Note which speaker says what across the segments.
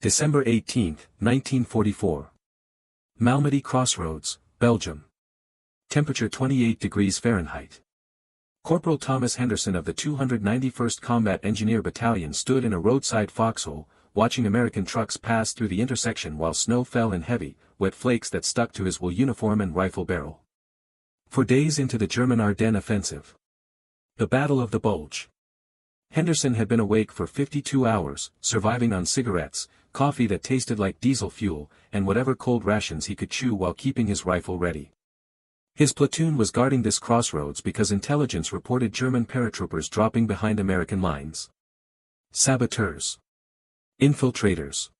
Speaker 1: December 18, 1944. Malmedy Crossroads, Belgium. Temperature 28 degrees Fahrenheit. Corporal Thomas Henderson of the 291st Combat Engineer Battalion stood in a roadside foxhole, watching American trucks pass through the intersection while snow fell in heavy, wet flakes that stuck to his wool uniform and rifle barrel. For days into the German Ardennes Offensive. The Battle of the Bulge. Henderson had been awake for 52 hours, surviving on cigarettes, coffee that tasted like diesel fuel, and whatever cold rations he could chew while keeping his rifle ready. His platoon was guarding this crossroads because intelligence reported German paratroopers dropping behind American lines. Saboteurs. Infiltrators.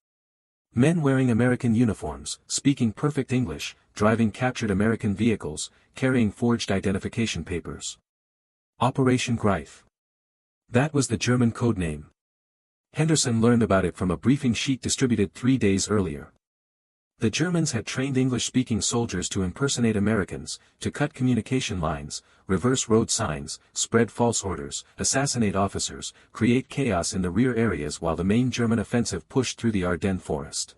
Speaker 1: Men wearing American uniforms, speaking perfect English, driving captured American vehicles, carrying forged identification papers. Operation Greif. That was the German code name. Henderson learned about it from a briefing sheet distributed 3 days earlier. The Germans had trained English-speaking soldiers to impersonate Americans, to cut communication lines, reverse road signs, spread false orders, assassinate officers, create chaos in the rear areas while the main German offensive pushed through the Ardennes forest.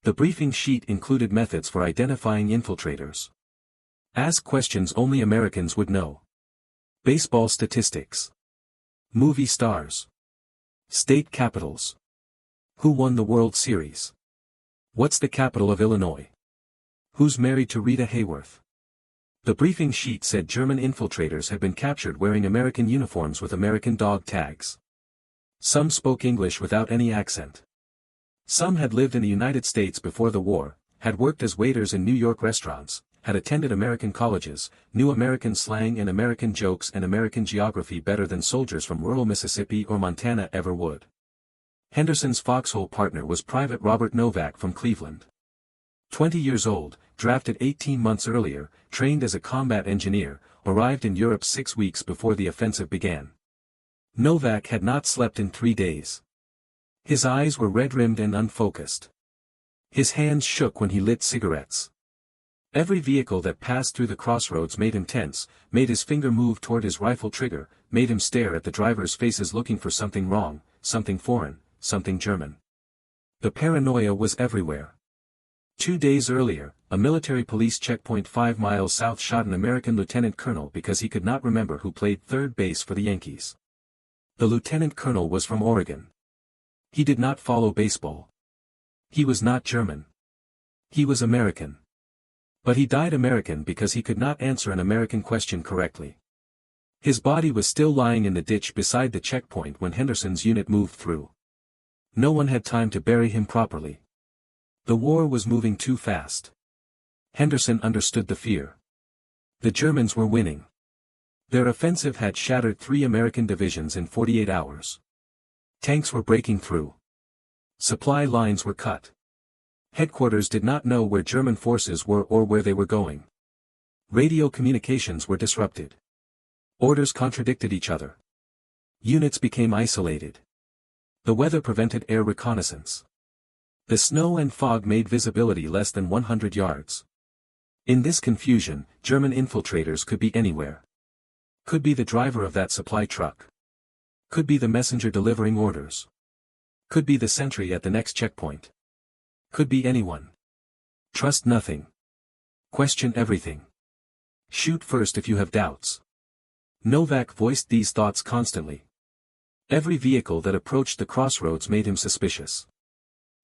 Speaker 1: The briefing sheet included methods for identifying infiltrators. Ask questions only Americans would know. Baseball statistics. Movie stars. State capitals. Who won the World Series? What's the capital of Illinois? Who's married to Rita Hayworth? The briefing sheet said German infiltrators had been captured wearing American uniforms with American dog tags. Some spoke English without any accent. Some had lived in the United States before the war, had worked as waiters in New York restaurants, had attended American colleges, knew American slang and American jokes and American geography better than soldiers from rural Mississippi or Montana ever would. Henderson's foxhole partner was Private Robert Novak from Cleveland. 20 years old, drafted 18 months earlier, trained as a combat engineer, arrived in Europe 6 weeks before the offensive began. Novak had not slept in 3 days. His eyes were red-rimmed and unfocused. His hands shook when he lit cigarettes. Every vehicle that passed through the crossroads made him tense, made his finger move toward his rifle trigger, made him stare at the drivers' faces looking for something wrong, something foreign, something German. The paranoia was everywhere. 2 days earlier, a military police checkpoint 5 miles south shot an American lieutenant colonel because he could not remember who played third base for the Yankees. The lieutenant colonel was from Oregon. He did not follow baseball. He was not German. He was American. But he died American because he could not answer an American question correctly. His body was still lying in the ditch beside the checkpoint when Henderson's unit moved through. No one had time to bury him properly. The war was moving too fast. Henderson understood the fear. The Germans were winning. Their offensive had shattered 3 American divisions in 48 hours. Tanks were breaking through. Supply lines were cut. Headquarters did not know where German forces were or where they were going. Radio communications were disrupted. Orders contradicted each other. Units became isolated. The weather prevented air reconnaissance. The snow and fog made visibility less than 100 yards. In this confusion, German infiltrators could be anywhere. Could be the driver of that supply truck. Could be the messenger delivering orders. Could be the sentry at the next checkpoint. Could be anyone. Trust nothing. Question everything. Shoot first if you have doubts. Novak voiced these thoughts constantly. Every vehicle that approached the crossroads made him suspicious.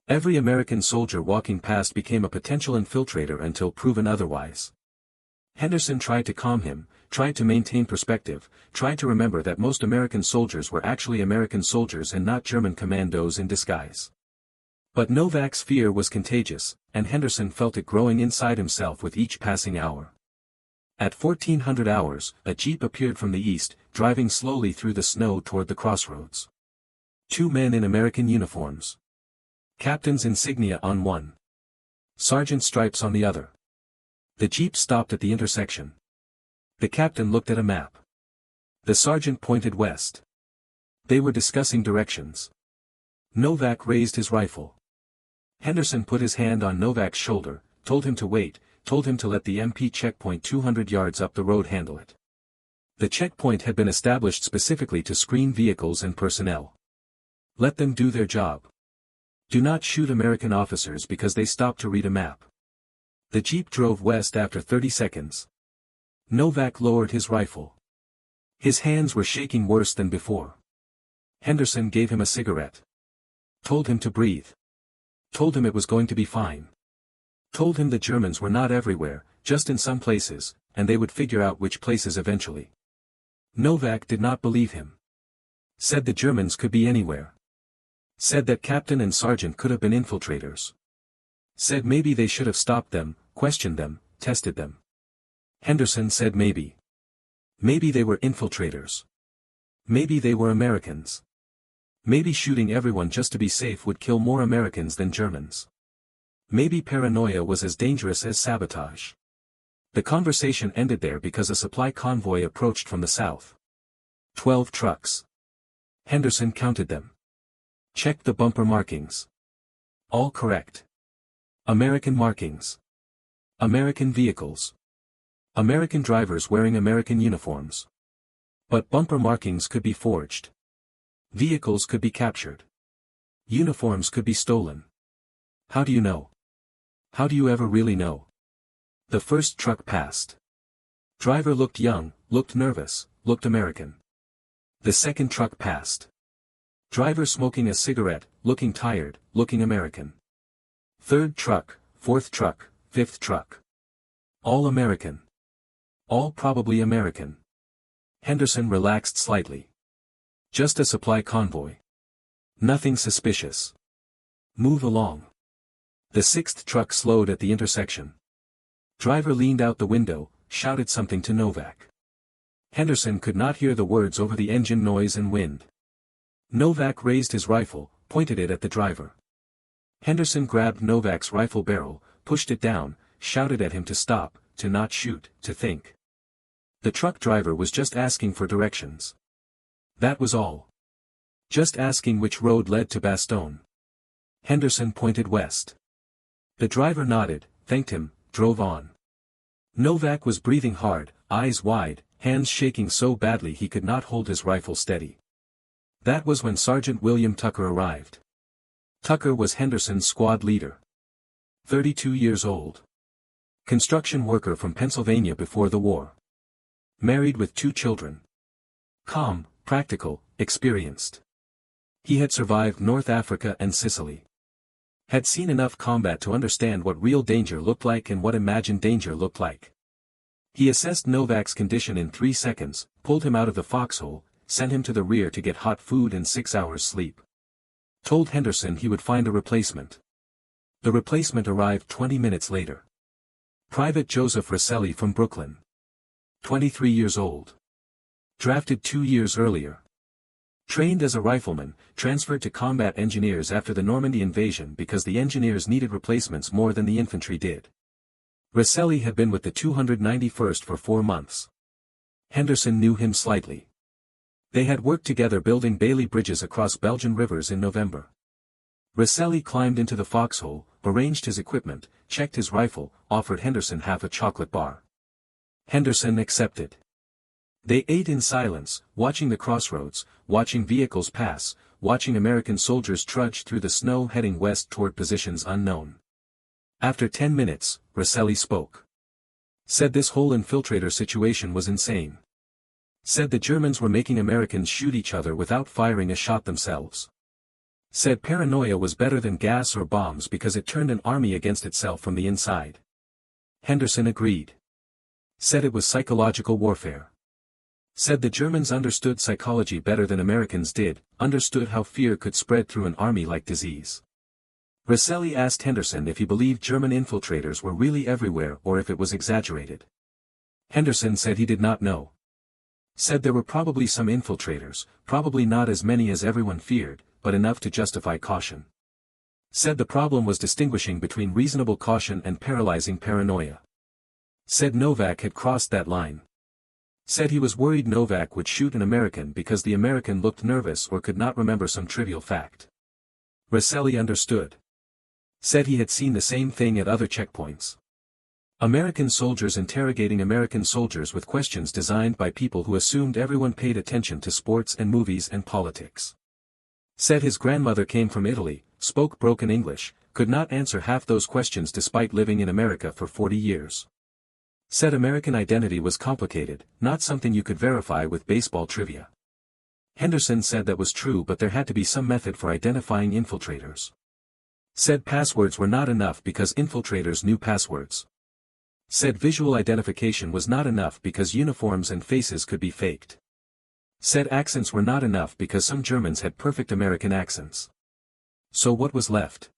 Speaker 1: Every American soldier walking past became a potential infiltrator until proven otherwise. Henderson tried to calm him, tried to maintain perspective, tried to remember that most American soldiers were actually American soldiers and not German commandos in disguise. But Novak's fear was contagious, and Henderson felt it growing inside himself with each passing hour. At 1400 hours, a jeep appeared from the east, driving slowly through the snow toward the crossroads. 2 men in American uniforms. Captain's insignia on one. Sergeant stripes on the other. The jeep stopped at the intersection. The captain looked at a map. The sergeant pointed west. They were discussing directions. Novak raised his rifle. Henderson put his hand on Novak's shoulder, told him to wait, told him to let the MP checkpoint 200 yards up the road handle it. The checkpoint had been established specifically to screen vehicles and personnel. Let them do their job. Do not shoot American officers because they stopped to read a map. The jeep drove west after 30 seconds. Novak lowered his rifle. His hands were shaking worse than before. Henderson gave him a cigarette. Told him to breathe. Told him it was going to be fine. Told him the Germans were not everywhere, just in some places, and they would figure out which places eventually. Novak did not believe him. Said the Germans could be anywhere. Said that captain and sergeant could have been infiltrators. Said maybe they should have stopped them, questioned them, tested them. Henderson said maybe. Maybe they were infiltrators. Maybe they were Americans. Maybe shooting everyone just to be safe would kill more Americans than Germans. Maybe paranoia was as dangerous as sabotage. The conversation ended there because a supply convoy approached from the south. 12 trucks. Henderson counted them. Checked the bumper markings. All correct. American markings. American vehicles. American drivers wearing American uniforms. But bumper markings could be forged. Vehicles could be captured. Uniforms could be stolen. How do you know? How do you ever really know? The first truck passed. Driver looked young, looked nervous, looked American. The second truck passed. Driver smoking a cigarette, looking tired, looking American. Third truck, fourth truck, fifth truck. All American. All probably American. Henderson relaxed slightly. Just a supply convoy. Nothing suspicious. Move along. The sixth truck slowed at the intersection. Driver leaned out the window, shouted something to Novak. Henderson could not hear the words over the engine noise and wind. Novak raised his rifle, pointed it at the driver. Henderson grabbed Novak's rifle barrel, pushed it down, shouted at him to stop, to not shoot, to think. The truck driver was just asking for directions. That was all. Just asking which road led to Bastogne. Henderson pointed west. The driver nodded, thanked him, drove on. Novak was breathing hard, eyes wide, hands shaking so badly he could not hold his rifle steady. That was when Sergeant William Tucker arrived. Tucker was Henderson's squad leader. 32 years old. Construction worker from Pennsylvania before the war. Married with 2 children. Calm, practical, experienced. He had survived North Africa and Sicily. Had seen enough combat to understand what real danger looked like and what imagined danger looked like. He assessed Novak's condition in 3 seconds, pulled him out of the foxhole, sent him to the rear to get hot food and 6 hours sleep. Told Henderson he would find a replacement. The replacement arrived 20 minutes later. Private Joseph Roselli from Brooklyn. 23 years old. Drafted 2 years earlier. Trained as a rifleman, transferred to combat engineers after the Normandy invasion because the engineers needed replacements more than the infantry did. Roselli had been with the 291st for 4 months. Henderson knew him slightly. They had worked together building Bailey bridges across Belgian rivers in November. Roselli climbed into the foxhole, arranged his equipment, checked his rifle, offered Henderson half a chocolate bar. Henderson accepted. They ate in silence, watching the crossroads, watching vehicles pass, watching American soldiers trudge through the snow heading west toward positions unknown. After 10 minutes, Roselli spoke. Said this whole infiltrator situation was insane. Said the Germans were making Americans shoot each other without firing a shot themselves. Said paranoia was better than gas or bombs because it turned an army against itself from the inside. Henderson agreed. Said it was psychological warfare. Said the Germans understood psychology better than Americans did, understood how fear could spread through an army like disease. Roselli asked Henderson if he believed German infiltrators were really everywhere or if it was exaggerated. Henderson said he did not know. Said there were probably some infiltrators, probably not as many as everyone feared, but enough to justify caution. Said the problem was distinguishing between reasonable caution and paralyzing paranoia. Said Novak had crossed that line. Said he was worried Novak would shoot an American because the American looked nervous or could not remember some trivial fact. Roselli understood. Said he had seen the same thing at other checkpoints. American soldiers interrogating American soldiers with questions designed by people who assumed everyone paid attention to sports and movies and politics. Said his grandmother came from Italy, spoke broken English, could not answer half those questions despite living in America for 40 years. Said American identity was complicated, not something you could verify with baseball trivia. Henderson said that was true, but there had to be some method for identifying infiltrators. Said passwords were not enough because infiltrators knew passwords. Said visual identification was not enough because uniforms and faces could be faked. Said accents were not enough because some Germans had perfect American accents. So what was left?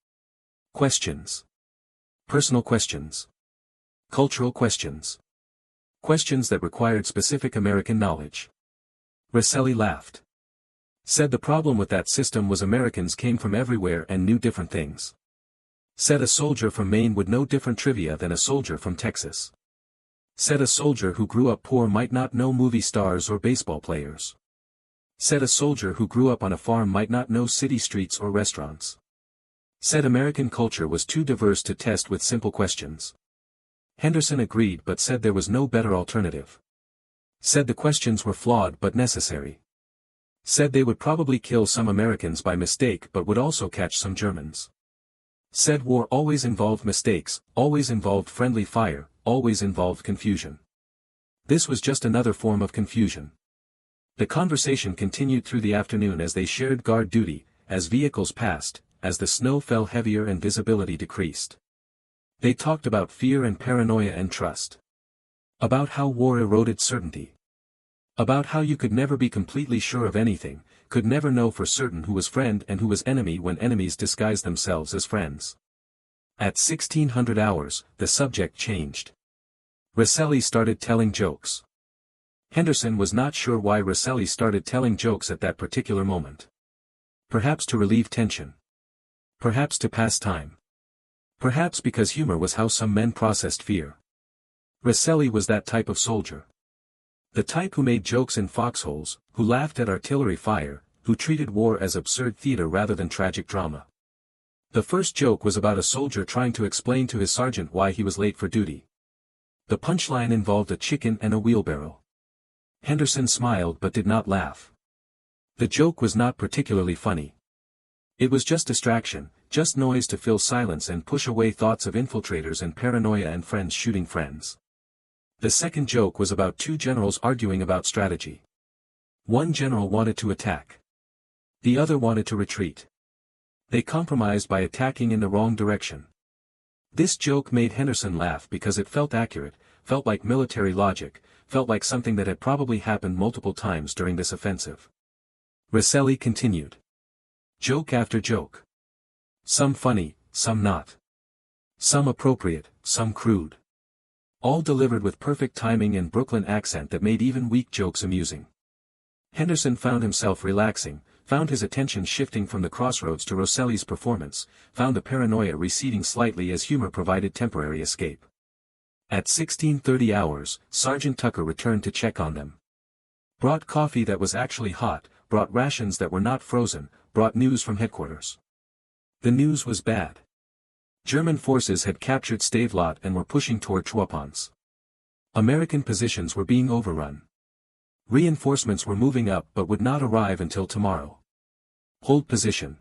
Speaker 1: Questions. Personal questions. Cultural questions. Questions that required specific American knowledge. Roselli laughed. Said the problem with that system was Americans came from everywhere and knew different things. Said a soldier from Maine would know different trivia than a soldier from Texas. Said a soldier who grew up poor might not know movie stars or baseball players. Said a soldier who grew up on a farm might not know city streets or restaurants. Said American culture was too diverse to test with simple questions. Henderson agreed but said there was no better alternative. Said the questions were flawed but necessary. Said they would probably kill some Americans by mistake but would also catch some Germans. Said war always involved mistakes, always involved friendly fire, always involved confusion. This was just another form of confusion. The conversation continued through the afternoon as they shared guard duty, as vehicles passed, as the snow fell heavier and visibility decreased. They talked about fear and paranoia and trust. About how war eroded certainty. About how you could never be completely sure of anything, could never know for certain who was friend and who was enemy when enemies disguised themselves as friends. At 1600 hours, the subject changed. Roselli started telling jokes. Henderson was not sure why Roselli started telling jokes at that particular moment. Perhaps to relieve tension. Perhaps to pass time. Perhaps because humor was how some men processed fear. Roselli was that type of soldier. The type who made jokes in foxholes, who laughed at artillery fire, who treated war as absurd theater rather than tragic drama. The first joke was about a soldier trying to explain to his sergeant why he was late for duty. The punchline involved a chicken and a wheelbarrow. Henderson smiled but did not laugh. The joke was not particularly funny. It was just distraction, just noise to fill silence and push away thoughts of infiltrators and paranoia and friends shooting friends. The second joke was about two generals arguing about strategy. One general wanted to attack. The other wanted to retreat. They compromised by attacking in the wrong direction. This joke made Henderson laugh because it felt accurate, felt like military logic, felt like something that had probably happened multiple times during this offensive. Roselli continued. Joke after joke. Some funny, some not. Some appropriate, some crude. All delivered with perfect timing and Brooklyn accent that made even weak jokes amusing. Henderson found himself relaxing, found his attention shifting from the Crossroads to Roselli's performance, found the paranoia receding slightly as humor provided temporary escape. At 16:30 hours, Sergeant Tucker returned to check on them. Brought coffee that was actually hot, brought rations that were not frozen, brought news from headquarters. The news was bad. German forces had captured Stavelot and were pushing toward Troppens. American positions were being overrun. Reinforcements were moving up but would not arrive until tomorrow. Hold position.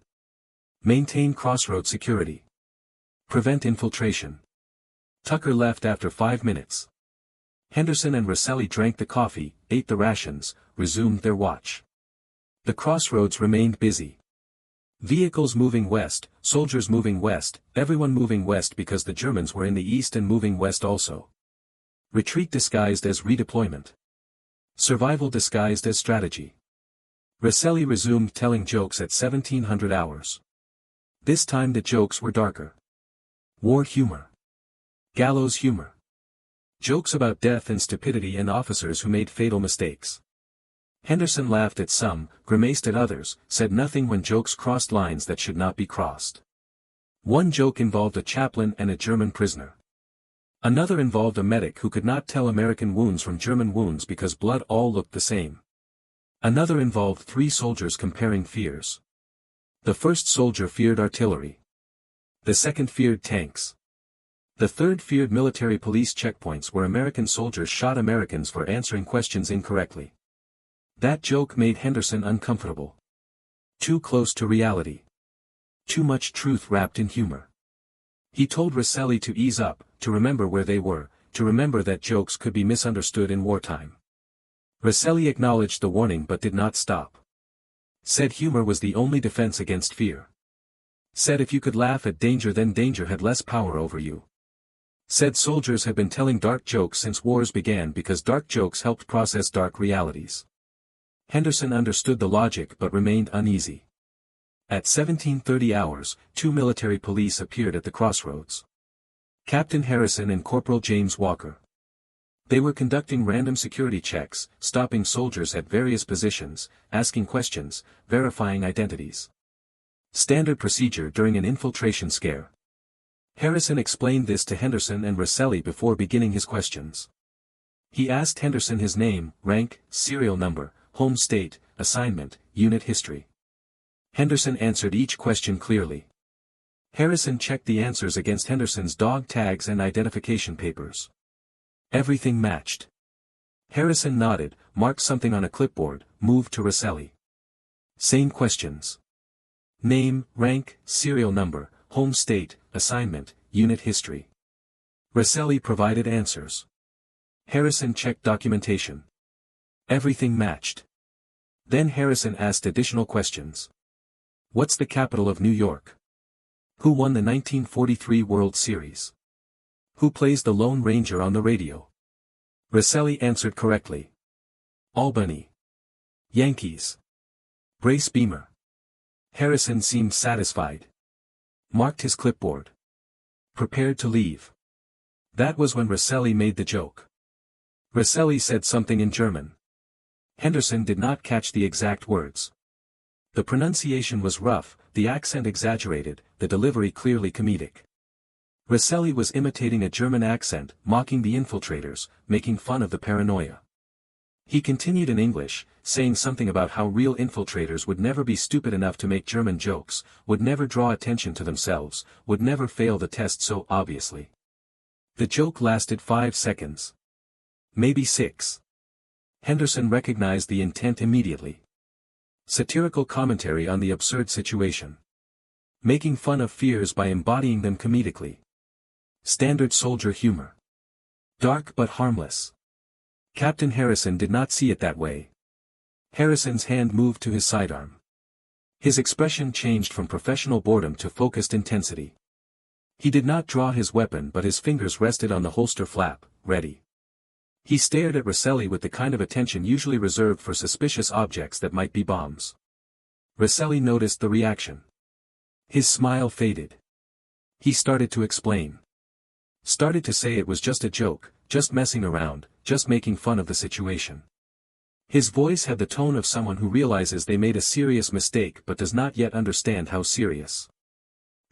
Speaker 1: Maintain crossroad security. Prevent infiltration. Tucker left after 5 minutes. Henderson and Roselli drank the coffee, ate the rations, resumed their watch. The crossroads remained busy. Vehicles moving west, soldiers moving west, everyone moving west because the Germans were in the east and moving west also. Retreat disguised as redeployment. Survival disguised as strategy. Roselli resumed telling jokes at 1700 hours. This time the jokes were darker. War humor. Gallows humor. Jokes about death and stupidity and officers who made fatal mistakes. Henderson laughed at some, grimaced at others, said nothing when jokes crossed lines that should not be crossed. One joke involved a chaplain and a German prisoner. Another involved a medic who could not tell American wounds from German wounds because blood all looked the same. Another involved 3 soldiers comparing fears. The first soldier feared artillery. The second feared tanks. The third feared military police checkpoints where American soldiers shot Americans for answering questions incorrectly. That joke made Henderson uncomfortable. Too close to reality. Too much truth wrapped in humor. He told Roselli to ease up, to remember where they were, to remember that jokes could be misunderstood in wartime. Roselli acknowledged the warning but did not stop. Said humor was the only defense against fear. Said if you could laugh at danger then danger had less power over you. Said soldiers had been telling dark jokes since wars began because dark jokes helped process dark realities. Henderson understood the logic but remained uneasy. At 17:30 hours, 2 military police appeared at the Crossroads. Captain Harrison and Corporal James Walker. They were conducting random security checks, stopping soldiers at various positions, asking questions, verifying identities. Standard procedure during an infiltration scare. Harrison explained this to Henderson and Roselli before beginning his questions. He asked Henderson his name, rank, serial number, home state, assignment, unit history. Henderson answered each question clearly. Harrison checked the answers against Henderson's dog tags and identification papers. Everything matched. Harrison nodded, marked something on a clipboard, moved to Roselli. Same questions. Name, rank, serial number, home state, assignment, unit history. Roselli provided answers. Harrison checked documentation. Everything matched. Then Harrison asked additional questions. What's the capital of New York? Who won the 1943 World Series? Who plays the Lone Ranger on the radio? Roselli answered correctly. Albany. Yankees. Brace Beamer. Harrison seemed satisfied. Marked his clipboard. Prepared to leave. That was when Roselli made the joke. Roselli said something in German. Henderson did not catch the exact words. The pronunciation was rough, the accent exaggerated, the delivery clearly comedic. Roselli was imitating a German accent, mocking the infiltrators, making fun of the paranoia. He continued in English, saying something about how real infiltrators would never be stupid enough to make German jokes, would never draw attention to themselves, would never fail the test so obviously. The joke lasted 5 seconds. Maybe 6. Henderson recognized the intent immediately. Satirical commentary on the absurd situation. Making fun of fears by embodying them comedically. Standard soldier humor. Dark but harmless. Captain Harrison did not see it that way. Harrison's hand moved to his sidearm. His expression changed from professional boredom to focused intensity. He did not draw his weapon but his fingers rested on the holster flap, ready. He stared at Roselli with the kind of attention usually reserved for suspicious objects that might be bombs. Roselli noticed the reaction. His smile faded. He started to explain. Started to say it was just a joke, just messing around, just making fun of the situation. His voice had the tone of someone who realizes they made a serious mistake but does not yet understand how serious.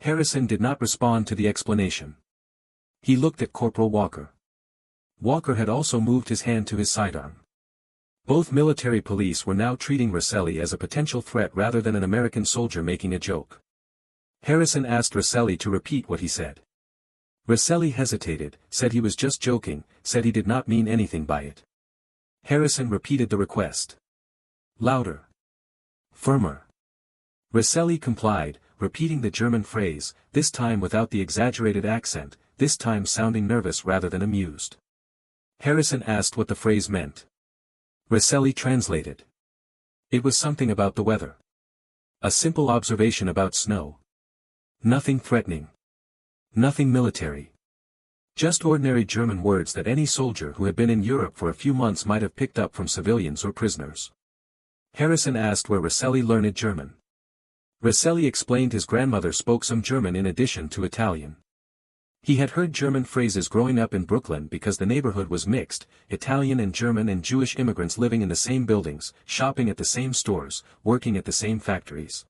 Speaker 1: Harrison did not respond to the explanation. He looked at Corporal Walker. Walker had also moved his hand to his sidearm. Both military police were now treating Roselli as a potential threat rather than an American soldier making a joke. Harrison asked Roselli to repeat what he said. Roselli hesitated, said he was just joking, said he did not mean anything by it. Harrison repeated the request. Louder. Firmer. Roselli complied, repeating the German phrase, this time without the exaggerated accent, this time sounding nervous rather than amused. Harrison asked what the phrase meant. Roselli translated. It was something about the weather. A simple observation about snow. Nothing threatening. Nothing military. Just ordinary German words that any soldier who had been in Europe for a few months might have picked up from civilians or prisoners. Harrison asked where Roselli learned German. Roselli explained his grandmother spoke some German in addition to Italian. He had heard German phrases growing up in Brooklyn because the neighborhood was mixed, Italian and German and Jewish immigrants living in the same buildings, shopping at the same stores, working at the same factories.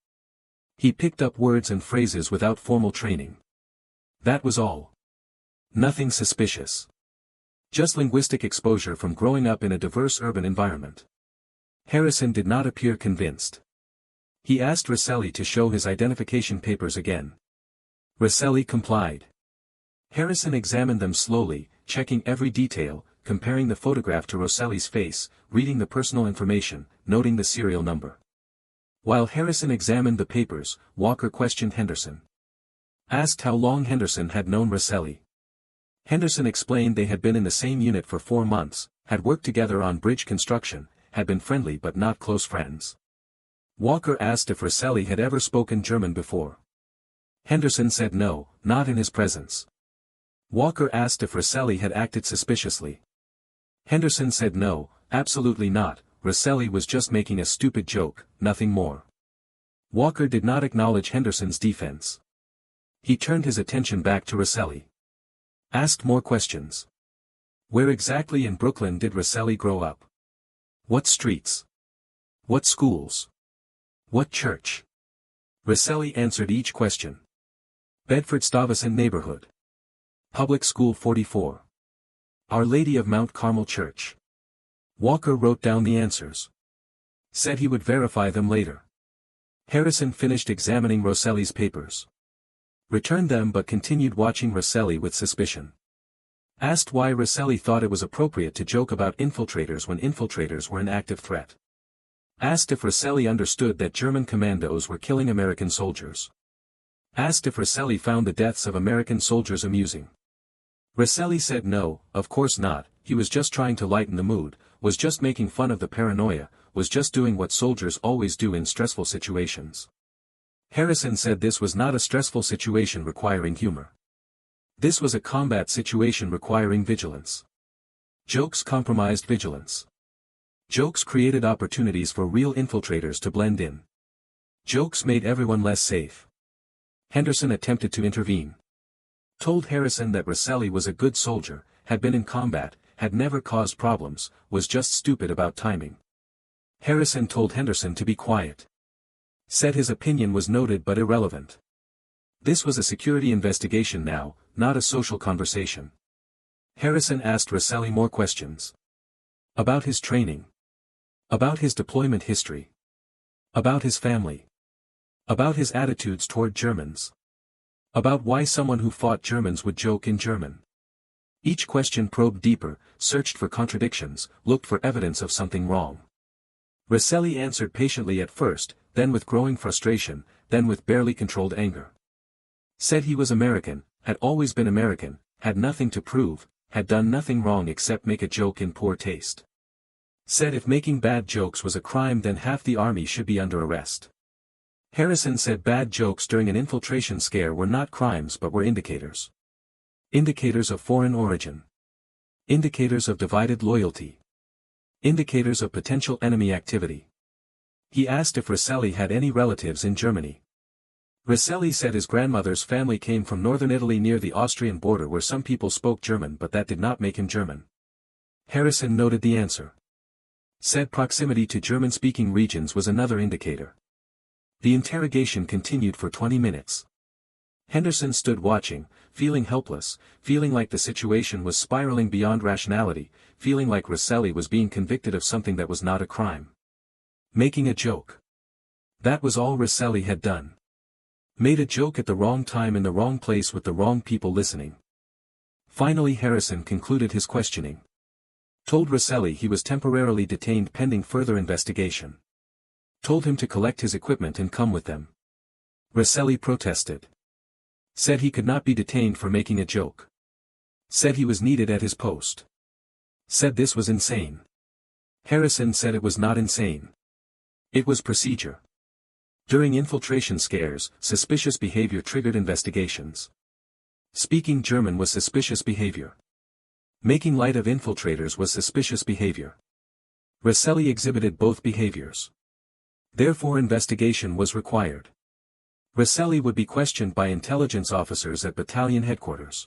Speaker 1: He picked up words and phrases without formal training. That was all. Nothing suspicious. Just linguistic exposure from growing up in a diverse urban environment. Harrison did not appear convinced. He asked Roselli to show his identification papers again. Roselli complied. Harrison examined them slowly, checking every detail, comparing the photograph to Roselli's face, reading the personal information, noting the serial number. While Harrison examined the papers, Walker questioned Henderson. Asked how long Henderson had known Roselli. Henderson explained they had been in the same unit for 4 months, had worked together on bridge construction, had been friendly but not close friends. Walker asked if Roselli had ever spoken German before. Henderson said no, not in his presence. Walker asked if Roselli had acted suspiciously. Henderson said no, absolutely not, Roselli was just making a stupid joke, nothing more. Walker did not acknowledge Henderson's defense. He turned his attention back to Roselli. Asked more questions. Where exactly in Brooklyn did Roselli grow up? What streets? What schools? What church? Roselli answered each question. Bedford-Stuyvesant neighborhood. Public School 44. Our Lady of Mount Carmel Church. Walker wrote down the answers. Said he would verify them later. Harrison finished examining Roselli's papers. Returned them but continued watching Roselli with suspicion. Asked why Roselli thought it was appropriate to joke about infiltrators when infiltrators were an active threat. Asked if Roselli understood that German commandos were killing American soldiers. Asked if Roselli found the deaths of American soldiers amusing. Roselli said no, of course not, he was just trying to lighten the mood, was just making fun of the paranoia, was just doing what soldiers always do in stressful situations. Harrison said this was not a stressful situation requiring humor. This was a combat situation requiring vigilance. Jokes compromised vigilance. Jokes created opportunities for real infiltrators to blend in. Jokes made everyone less safe. Henderson attempted to intervene. Told Harrison that Roselli was a good soldier, had been in combat, had never caused problems, was just stupid about timing. Harrison told Henderson to be quiet. Said his opinion was noted but irrelevant. This was a security investigation now, not a social conversation. Harrison asked Roselli more questions. About his training. About his deployment history. About his family. About his attitudes toward Germans. About why someone who fought Germans would joke in German. Each question probed deeper, searched for contradictions, looked for evidence of something wrong. Roselli answered patiently at first, then with growing frustration, then with barely controlled anger. Said he was American, had always been American, had nothing to prove, had done nothing wrong except make a joke in poor taste. Said if making bad jokes was a crime then half the army should be under arrest. Harrison said bad jokes during an infiltration scare were not crimes but were indicators. Indicators of foreign origin. Indicators of divided loyalty. Indicators of potential enemy activity. He asked if Roselli had any relatives in Germany. Roselli said his grandmother's family came from northern Italy near the Austrian border where some people spoke German but that did not make him German. Harrison noted the answer. Said proximity to German-speaking regions was another indicator. The interrogation continued for 20 minutes. Henderson stood watching, feeling helpless, feeling like the situation was spiraling beyond rationality, feeling like Roselli was being convicted of something that was not a crime. Making a joke. That was all Roselli had done. Made a joke at the wrong time in the wrong place with the wrong people listening. Finally Harrison concluded his questioning. Told Roselli he was temporarily detained pending further investigation. Told him to collect his equipment and come with them. Roselli protested. Said he could not be detained for making a joke. Said he was needed at his post. Said this was insane. Harrison said it was not insane. It was procedure. During infiltration scares, suspicious behavior triggered investigations. Speaking German was suspicious behavior. Making light of infiltrators was suspicious behavior. Roselli exhibited both behaviors. Therefore investigation was required. Roselli would be questioned by intelligence officers at battalion headquarters.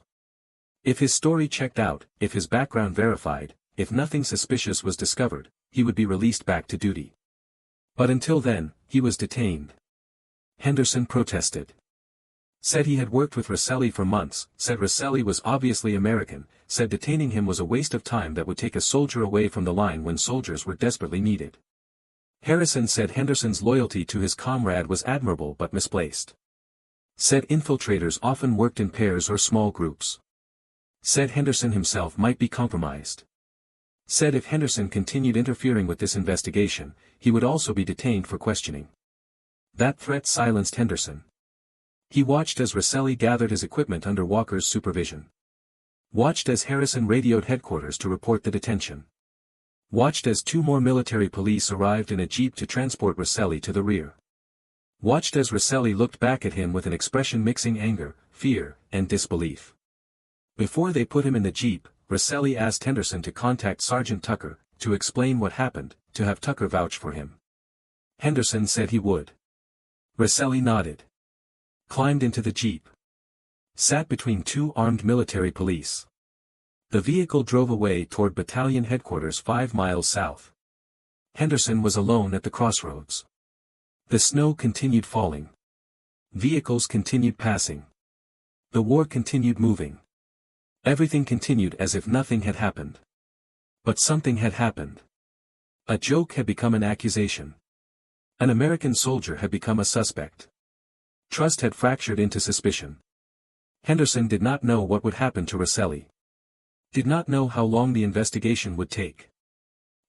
Speaker 1: If his story checked out, if his background verified, if nothing suspicious was discovered, he would be released back to duty. But until then, he was detained. Henderson protested. Said he had worked with Roselli for months, said Roselli was obviously American, said detaining him was a waste of time that would take a soldier away from the line when soldiers were desperately needed. Harrison said Henderson's loyalty to his comrade was admirable but misplaced. Said infiltrators often worked in pairs or small groups. Said Henderson himself might be compromised. Said if Henderson continued interfering with this investigation, he would also be detained for questioning. That threat silenced Henderson. He watched as Roselli gathered his equipment under Walker's supervision. Watched as Harrison radioed headquarters to report the detention. Watched as 2 more military police arrived in a jeep to transport Roselli to the rear. Watched as Roselli looked back at him with an expression mixing anger, fear, and disbelief. Before they put him in the jeep, Roselli asked Henderson to contact Sergeant Tucker, to explain what happened, to have Tucker vouch for him. Henderson said he would. Roselli nodded. Climbed into the jeep. Sat between 2 armed military police. The vehicle drove away toward battalion headquarters 5 miles south. Henderson was alone at the crossroads. The snow continued falling. Vehicles continued passing. The war continued moving. Everything continued as if nothing had happened. But something had happened. A joke had become an accusation. An American soldier had become a suspect. Trust had fractured into suspicion. Henderson did not know what would happen to Roselli. Did not know how long the investigation would take.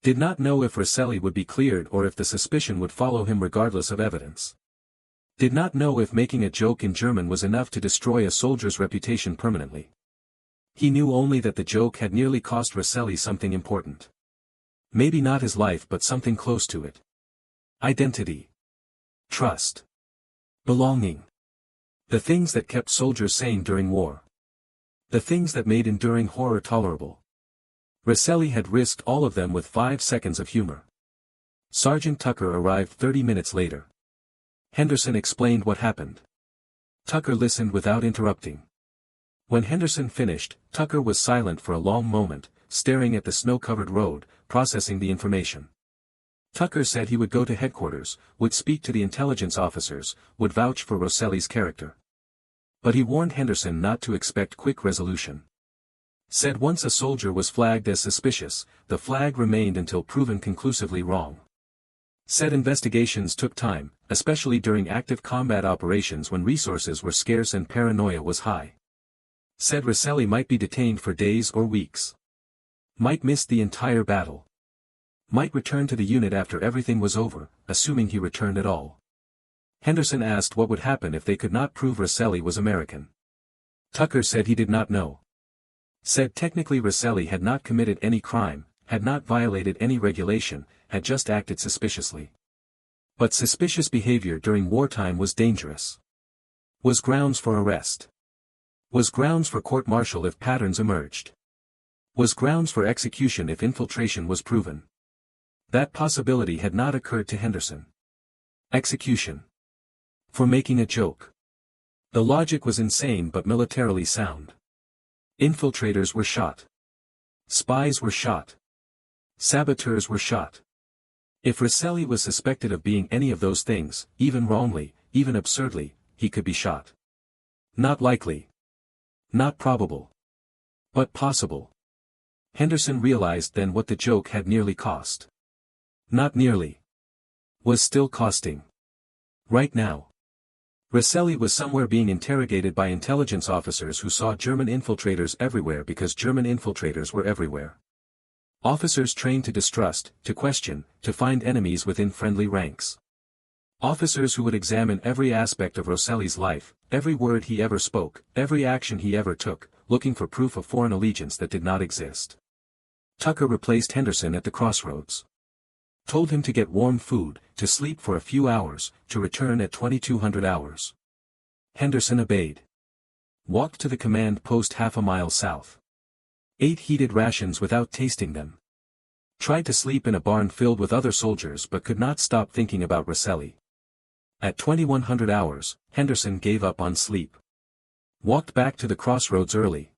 Speaker 1: Did not know if Roselli would be cleared or if the suspicion would follow him regardless of evidence. Did not know if making a joke in German was enough to destroy a soldier's reputation permanently. He knew only that the joke had nearly cost Roselli something important. Maybe not his life but something close to it. Identity. Trust. Belonging. The things that kept soldiers sane during war. The things that made enduring horror tolerable. Roselli had risked all of them with 5 seconds of humor. Sergeant Tucker arrived 30 minutes later. Henderson explained what happened. Tucker listened without interrupting. When Henderson finished, Tucker was silent for a long moment, staring at the snow-covered road, processing the information. Tucker said he would go to headquarters, would speak to the intelligence officers, would vouch for Roselli's character. But he warned Henderson not to expect quick resolution. Said once a soldier was flagged as suspicious, the flag remained until proven conclusively wrong. Said investigations took time, especially during active combat operations when resources were scarce and paranoia was high. Said Roselli might be detained for days or weeks. Might miss the entire battle. Might return to the unit after everything was over, assuming he returned at all. Henderson asked what would happen if they could not prove Roselli was American. Tucker said he did not know. Said technically Roselli had not committed any crime, had not violated any regulation, had just acted suspiciously. But suspicious behavior during wartime was dangerous. Was grounds for arrest. Was grounds for court-martial if patterns emerged. Was grounds for execution if infiltration was proven. That possibility had not occurred to Henderson. Execution. For making a joke. The logic was insane but militarily sound. Infiltrators were shot. Spies were shot. Saboteurs were shot. If Roselli was suspected of being any of those things, even wrongly, even absurdly, he could be shot. Not likely. Not probable. But possible. Henderson realized then what the joke had nearly cost. Not nearly. Was still costing. Right now. Roselli was somewhere being interrogated by intelligence officers who saw German infiltrators everywhere because German infiltrators were everywhere. Officers trained to distrust, to question, to find enemies within friendly ranks. Officers who would examine every aspect of Roselli's life, every word he ever spoke, every action he ever took, looking for proof of foreign allegiance that did not exist. Tucker replaced Henderson at the crossroads. Told him to get warm food, to sleep for a few hours, to return at 2200 hours. Henderson obeyed. Walked to the command post half a mile south. Ate heated rations without tasting them. Tried to sleep in a barn filled with other soldiers but could not stop thinking about Roselli. At 2100 hours, Henderson gave up on sleep. Walked back to the crossroads early.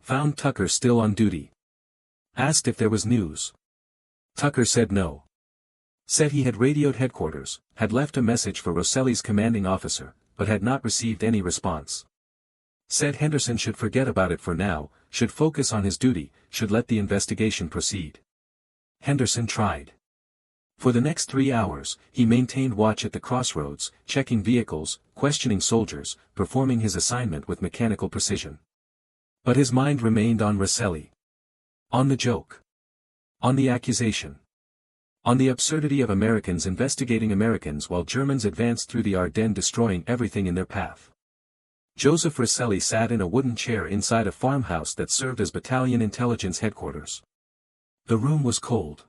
Speaker 1: Found Tucker still on duty. Asked if there was news. Tucker said no. Said he had radioed headquarters, had left a message for Roselli's commanding officer, but had not received any response. Said Henderson should forget about it for now, should focus on his duty, should let the investigation proceed. Henderson tried. For the next 3 hours, he maintained watch at the crossroads, checking vehicles, questioning soldiers, performing his assignment with mechanical precision. But his mind remained on Roselli. On the joke. On the accusation. On the absurdity of Americans investigating Americans while Germans advanced through the Ardennes destroying everything in their path. Joseph Roselli sat in a wooden chair inside a farmhouse that served as battalion intelligence headquarters. The room was cold.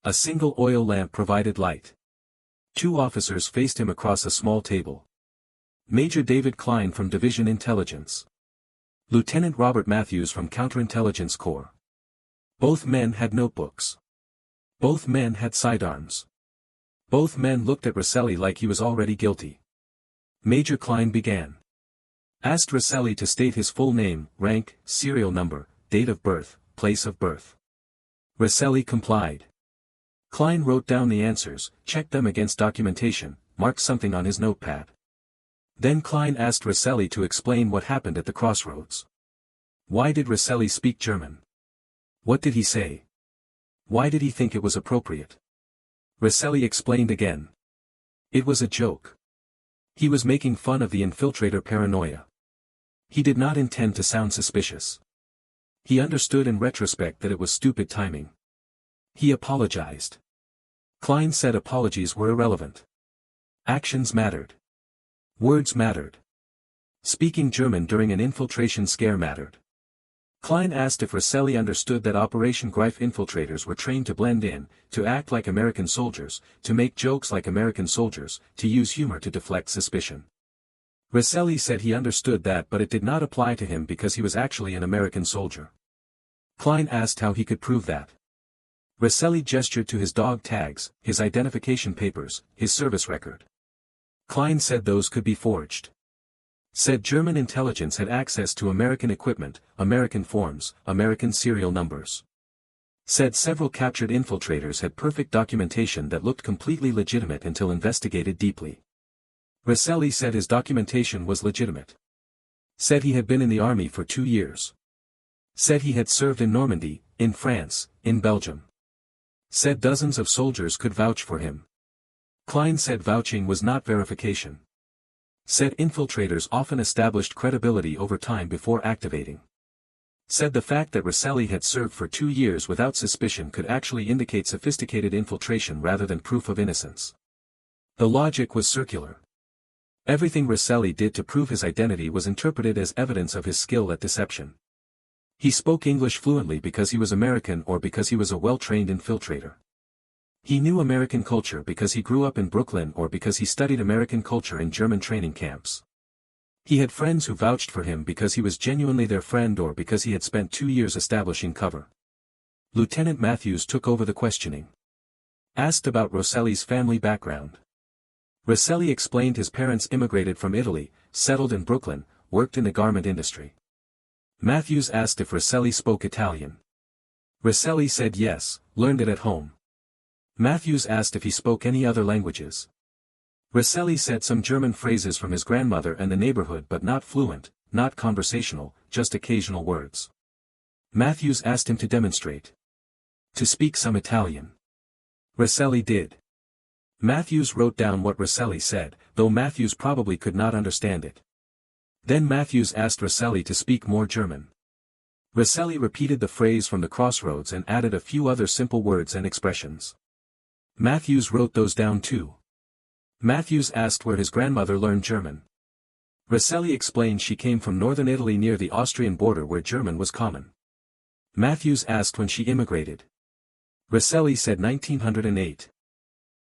Speaker 1: A single oil lamp provided light. 2 officers faced him across a small table. Major David Klein from Division Intelligence. Lieutenant Robert Matthews from Counterintelligence Corps. Both men had notebooks. Both men had sidearms. Both men looked at Roselli like he was already guilty. Major Klein began. Asked Roselli to state his full name, rank, serial number, date of birth, place of birth. Roselli complied. Klein wrote down the answers, checked them against documentation, marked something on his notepad. Then Klein asked Roselli to explain what happened at the Crossroads. Why did Roselli speak German? What did he say? Why did he think it was appropriate? Roselli explained again. It was a joke. He was making fun of the infiltrator Paranoia. He did not intend to sound suspicious. He understood in retrospect that it was stupid timing. He apologized. Klein said apologies were irrelevant. Actions mattered. Words mattered. Speaking German during an infiltration scare mattered. Klein asked if Roselli understood that Operation Greif infiltrators were trained to blend in, to act like American soldiers, to make jokes like American soldiers, to use humor to deflect suspicion. Roselli said he understood that, but it did not apply to him because he was actually an American soldier. Klein asked how he could prove that. Roselli gestured to his dog tags, his identification papers, his service record. Klein said those could be forged. Said German intelligence had access to American equipment, American forms, American serial numbers. Said several captured infiltrators had perfect documentation that looked completely legitimate until investigated deeply. Roselli said his documentation was legitimate. Said he had been in the army for 2 years. Said he had served in Normandy, in France, in Belgium. Said dozens of soldiers could vouch for him. Klein said vouching was not verification. Said infiltrators often established credibility over time before activating. Said the fact that Roselli had served for 2 years without suspicion could actually indicate sophisticated infiltration rather than proof of innocence. The logic was circular. Everything Roselli did to prove his identity was interpreted as evidence of his skill at deception. He spoke English fluently because he was American or because he was a well-trained infiltrator. He knew American culture because he grew up in Brooklyn or because he studied American culture in German training camps. He had friends who vouched for him because he was genuinely their friend or because he had spent 2 years establishing cover. Lieutenant Matthews took over the questioning. Asked about Roselli's family background. Roselli explained his parents immigrated from Italy, settled in Brooklyn, worked in the garment industry. Matthews asked if Roselli spoke Italian. Roselli said yes, learned it at home. Matthews asked if he spoke any other languages. Roselli said some German phrases from his grandmother and the neighborhood but not fluent, not conversational, just occasional words. Matthews asked him to demonstrate. To speak some Italian. Roselli did. Matthews wrote down what Roselli said, though Matthews probably could not understand it. Then Matthews asked Roselli to speak more German. Roselli repeated the phrase from the Crossroads and added a few other simple words and expressions. Matthews wrote those down too. Matthews asked where his grandmother learned German. Roselli explained she came from northern Italy near the Austrian border where German was common. Matthews asked when she immigrated. Roselli said 1908.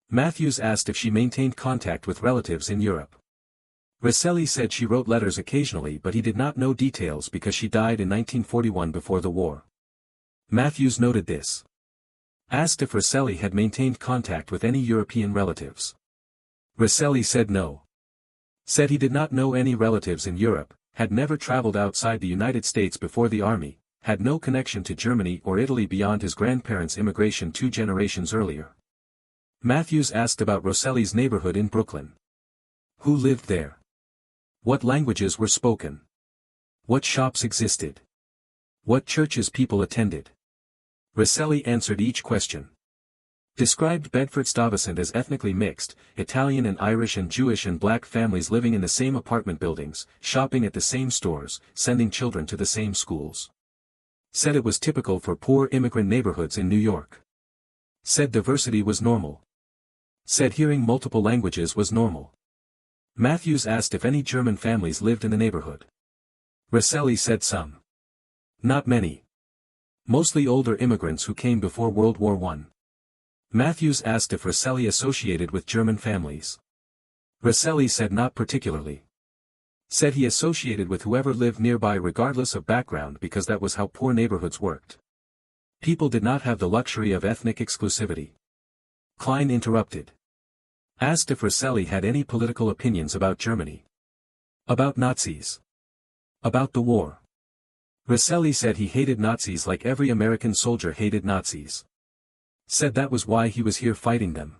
Speaker 1: Matthews asked if she maintained contact with relatives in Europe. Roselli said she wrote letters occasionally but he did not know details because she died in 1941 before the war. Matthews noted this. Asked if Roselli had maintained contact with any European relatives. Roselli said no. Said he did not know any relatives in Europe, had never traveled outside the United States before the army, had no connection to Germany or Italy beyond his grandparents' immigration 2 generations earlier. Matthews asked about Roselli's neighborhood in Brooklyn. Who lived there? What languages were spoken? What shops existed? What churches people attended? Roselli answered each question. Described Bedford-Stuyvesant as ethnically mixed, Italian and Irish and Jewish and black families living in the same apartment buildings, shopping at the same stores, sending children to the same schools. Said it was typical for poor immigrant neighborhoods in New York. Said diversity was normal. Said hearing multiple languages was normal. Matthews asked if any German families lived in the neighborhood. Roselli said some. Not many. Mostly older immigrants who came before World War I. Matthews asked if Roselli associated with German families. Roselli said not particularly. Said he associated with whoever lived nearby regardless of background because that was how poor neighborhoods worked. People did not have the luxury of ethnic exclusivity. Klein interrupted. Asked if Roselli had any political opinions about Germany. About Nazis. About the war. Roselli said he hated Nazis like every American soldier hated Nazis. Said that was why he was here fighting them.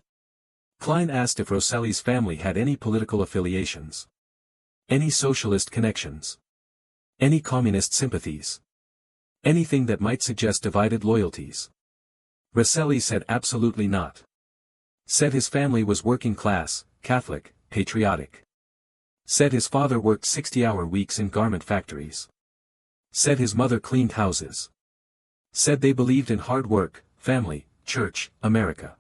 Speaker 1: Klein asked if Roselli's family had any political affiliations. Any socialist connections. Any communist sympathies. Anything that might suggest divided loyalties. Roselli said absolutely not. Said his family was working class, Catholic, patriotic. Said his father worked 60-hour weeks in garment factories. Said his mother cleaned houses. Said they believed in hard work, family, church, America.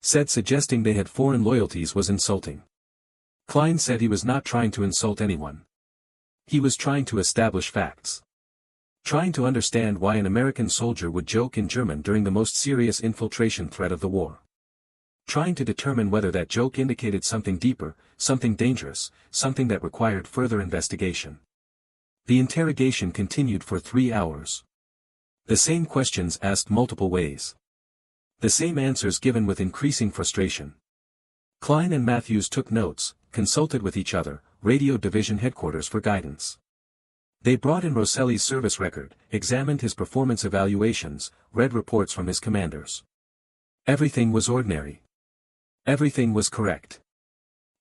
Speaker 1: Said suggesting they had foreign loyalties was insulting. Klein said he was not trying to insult anyone. He was trying to establish facts. Trying to understand why an American soldier would joke in German during the most serious infiltration threat of the war. Trying to determine whether that joke indicated something deeper, something dangerous, something that required further investigation. The interrogation continued for 3 hours. The same questions asked multiple ways. The same answers given with increasing frustration. Klein and Matthews took notes, consulted with each other, radioed division headquarters for guidance. They brought in Roselli's service record, examined his performance evaluations, read reports from his commanders. Everything was ordinary. Everything was correct.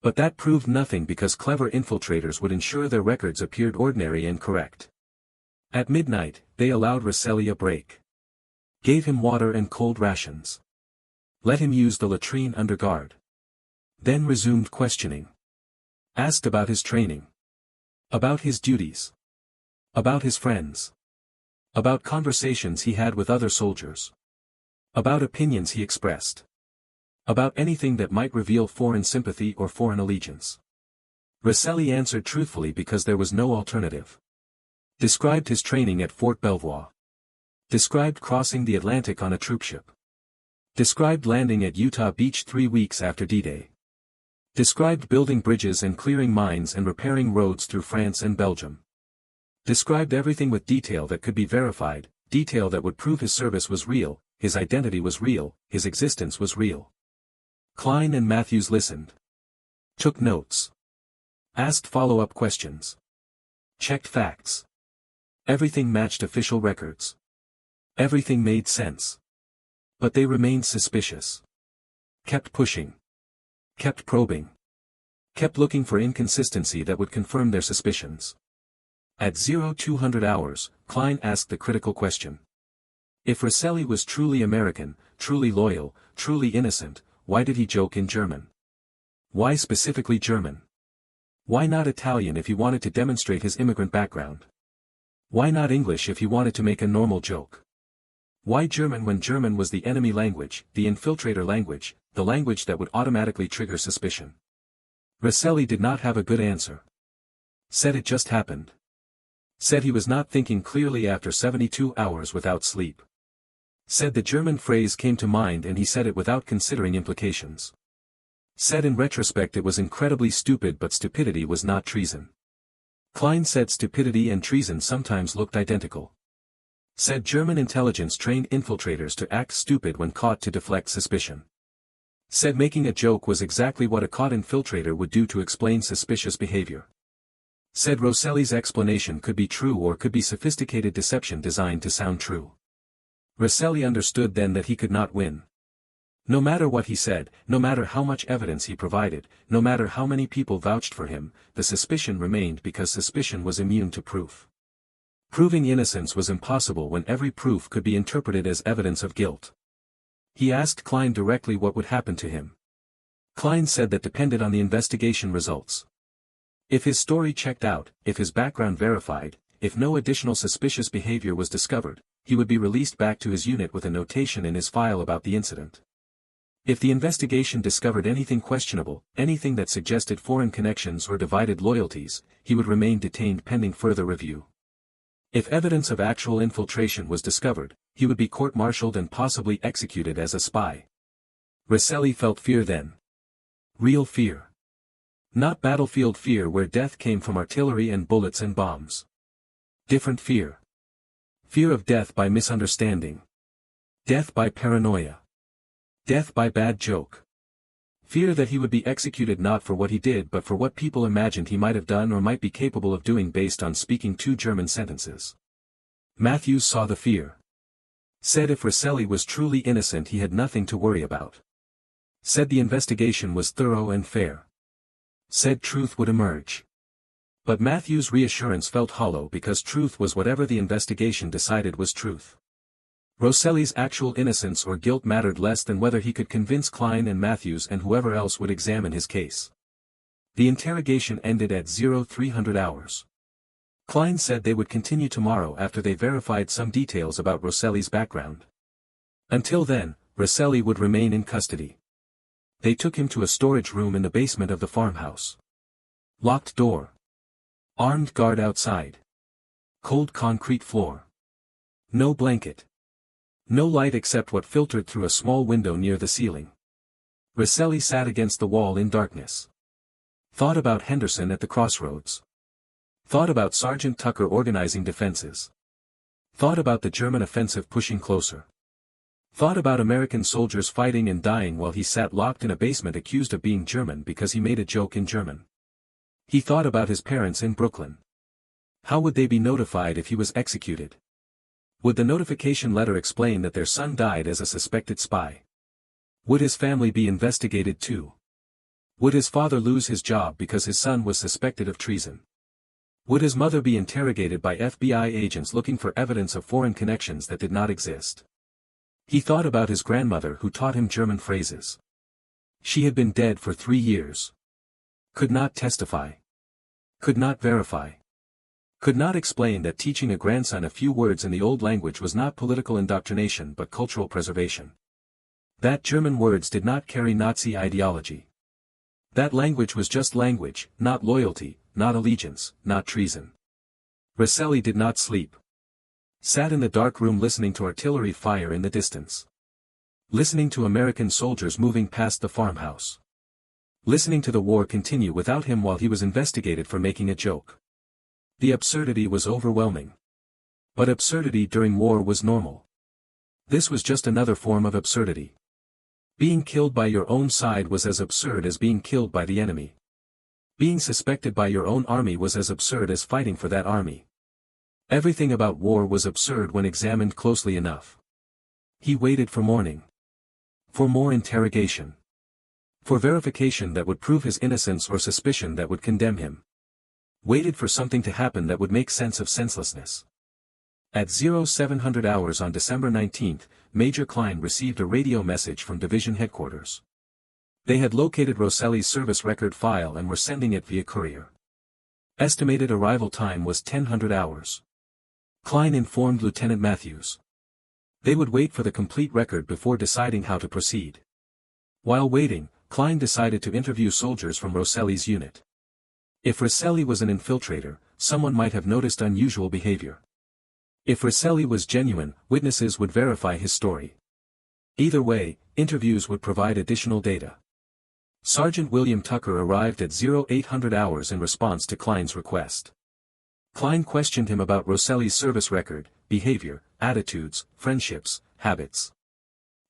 Speaker 1: But that proved nothing because clever infiltrators would ensure their records appeared ordinary and correct. At midnight, they allowed Roselli a break. Gave him water and cold rations. Let him use the latrine under guard. Then resumed questioning. Asked about his training. About his duties. About his friends. About conversations he had with other soldiers. About opinions he expressed. About anything that might reveal foreign sympathy or foreign allegiance. Roselli answered truthfully because there was no alternative. Described his training at Fort Belvoir. Described crossing the Atlantic on a troopship. Described landing at Utah Beach 3 weeks after D-Day. Described building bridges and clearing mines and repairing roads through France and Belgium. Described everything with detail that could be verified, detail that would prove his service was real, his identity was real, his existence was real. Klein and Matthews listened. Took notes. Asked follow-up questions. Checked facts. Everything matched official records. Everything made sense. But they remained suspicious. Kept pushing. Kept probing. Kept looking for inconsistency that would confirm their suspicions. At 0200 hours, Klein asked the critical question. If Roselli was truly American, truly loyal, truly innocent, why did he joke in German? Why specifically German? Why not Italian if he wanted to demonstrate his immigrant background? Why not English if he wanted to make a normal joke? Why German when German was the enemy language, the infiltrator language, the language that would automatically trigger suspicion? Roselli did not have a good answer. Said it just happened. Said he was not thinking clearly after 72 hours without sleep. Said the German phrase came to mind and he said it without considering implications. Said in retrospect it was incredibly stupid but stupidity was not treason. Klein said stupidity and treason sometimes looked identical. Said German intelligence trained infiltrators to act stupid when caught to deflect suspicion. Said making a joke was exactly what a caught infiltrator would do to explain suspicious behavior. Said Roselli's explanation could be true or could be sophisticated deception designed to sound true. Roselli understood then that he could not win. No matter what he said, no matter how much evidence he provided, no matter how many people vouched for him, the suspicion remained because suspicion was immune to proof. Proving innocence was impossible when every proof could be interpreted as evidence of guilt. He asked Klein directly what would happen to him. Klein said that depended on the investigation results. If his story checked out, if his background verified, if no additional suspicious behavior was discovered, he would be released back to his unit with a notation in his file about the incident. If the investigation discovered anything questionable, anything that suggested foreign connections or divided loyalties, he would remain detained pending further review. If evidence of actual infiltration was discovered, he would be court-martialed and possibly executed as a spy. Roselli felt fear then. Real fear. Not battlefield fear where death came from artillery and bullets and bombs. Different fear. Fear of death by misunderstanding. Death by paranoia. Death by bad joke. Fear that he would be executed not for what he did but for what people imagined he might have done or might be capable of doing based on speaking 2 German sentences. Matthews saw the fear. Said if Roselli was truly innocent he had nothing to worry about. Said the investigation was thorough and fair. Said truth would emerge. But Matthews' reassurance felt hollow because truth was whatever the investigation decided was truth. Roselli's actual innocence or guilt mattered less than whether he could convince Klein and Matthews and whoever else would examine his case. The interrogation ended at 0300 hours. Klein said they would continue tomorrow after they verified some details about Roselli's background. Until then, Roselli would remain in custody. They took him to a storage room in the basement of the farmhouse. Locked door. Armed guard outside. Cold concrete floor. No blanket. No light except what filtered through a small window near the ceiling. Roselli sat against the wall in darkness. Thought about Henderson at the Crossroads. Thought about Sergeant Tucker organizing defenses. Thought about the German offensive pushing closer. Thought about American soldiers fighting and dying while he sat locked in a basement accused of being German because he made a joke in German. He thought about his parents in Brooklyn. How would they be notified if he was executed? Would the notification letter explain that their son died as a suspected spy? Would his family be investigated too? Would his father lose his job because his son was suspected of treason? Would his mother be interrogated by FBI agents looking for evidence of foreign connections that did not exist? He thought about his grandmother who taught him German phrases. She had been dead for 3 years. Could not testify. Could not verify. Could not explain that teaching a grandson a few words in the old language was not political indoctrination but cultural preservation. That German words did not carry Nazi ideology. That language was just language, not loyalty, not allegiance, not treason. Roselli did not sleep. Sat in the dark room listening to artillery fire in the distance. Listening to American soldiers moving past the farmhouse. Listening to the war continue without him while he was investigated for making a joke. The absurdity was overwhelming. But absurdity during war was normal. This was just another form of absurdity. Being killed by your own side was as absurd as being killed by the enemy. Being suspected by your own army was as absurd as fighting for that army. Everything about war was absurd when examined closely enough. He waited for morning. For more interrogation. For verification that would prove his innocence or suspicion that would condemn him. Waited for something to happen that would make sense of senselessness. At 0700 hours on December 19, Major Klein received a radio message from division headquarters. They had located Roselli's service record file and were sending it via courier. Estimated arrival time was 1000 hours. Klein informed Lieutenant Matthews. They would wait for the complete record before deciding how to proceed. While waiting, Klein decided to interview soldiers from Roselli's unit. If Roselli was an infiltrator, someone might have noticed unusual behavior. If Roselli was genuine, witnesses would verify his story. Either way, interviews would provide additional data. Sergeant William Tucker arrived at 0800 hours in response to Klein's request. Klein questioned him about Roselli's service record, behavior, attitudes, friendships, habits.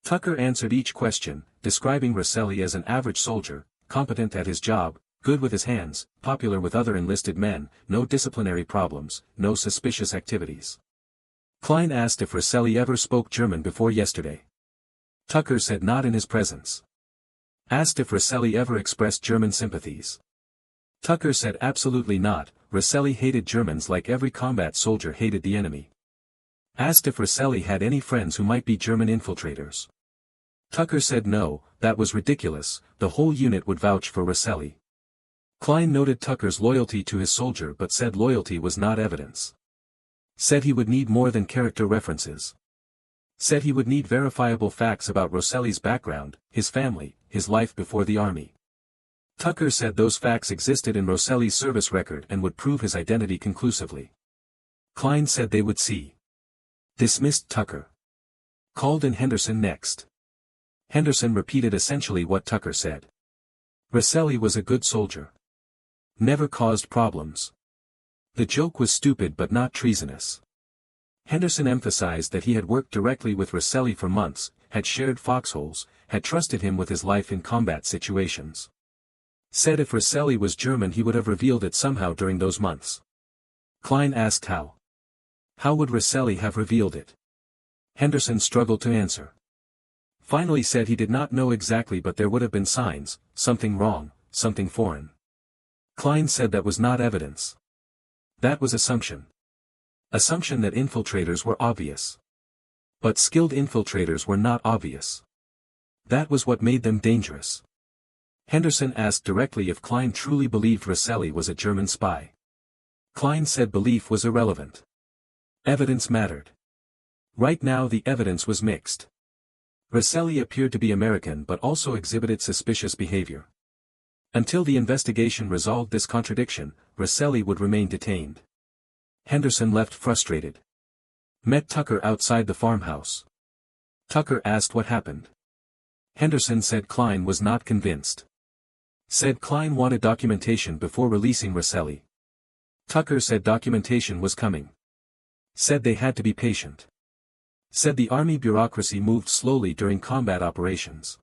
Speaker 1: Tucker answered each question, describing Roselli as an average soldier, competent at his job, good with his hands, popular with other enlisted men, no disciplinary problems, no suspicious activities. Klein asked if Roselli ever spoke German before yesterday. Tucker said not in his presence. Asked if Roselli ever expressed German sympathies. Tucker said absolutely not, Roselli hated Germans like every combat soldier hated the enemy. Asked if Roselli had any friends who might be German infiltrators. Tucker said no, that was ridiculous, the whole unit would vouch for Roselli. Klein noted Tucker's loyalty to his soldier but said loyalty was not evidence. Said he would need more than character references. Said he would need verifiable facts about Roselli's background, his family, his life before the army. Tucker said those facts existed in Roselli's service record and would prove his identity conclusively. Klein said they would see. Dismissed Tucker. Called in Henderson next. Henderson repeated essentially what Tucker said. Roselli was a good soldier. Never caused problems. The joke was stupid but not treasonous. Henderson emphasized that he had worked directly with Roselli for months, had shared foxholes, had trusted him with his life in combat situations. Said if Roselli was German he would have revealed it somehow during those months. Klein asked how. How would Roselli have revealed it? Henderson struggled to answer. Finally said he did not know exactly but there would have been signs, something wrong, something foreign. Klein said that was not evidence. That was assumption. Assumption that infiltrators were obvious. But skilled infiltrators were not obvious. That was what made them dangerous. Henderson asked directly if Klein truly believed Roselli was a German spy. Klein said belief was irrelevant. Evidence mattered. Right now the evidence was mixed. Roselli appeared to be American but also exhibited suspicious behavior. Until the investigation resolved this contradiction, Roselli would remain detained. Henderson left frustrated. Met Tucker outside the farmhouse. Tucker asked what happened. Henderson said Klein was not convinced. Said Klein wanted documentation before releasing Roselli. Tucker said documentation was coming. Said they had to be patient. Said the army bureaucracy moved slowly during combat operations.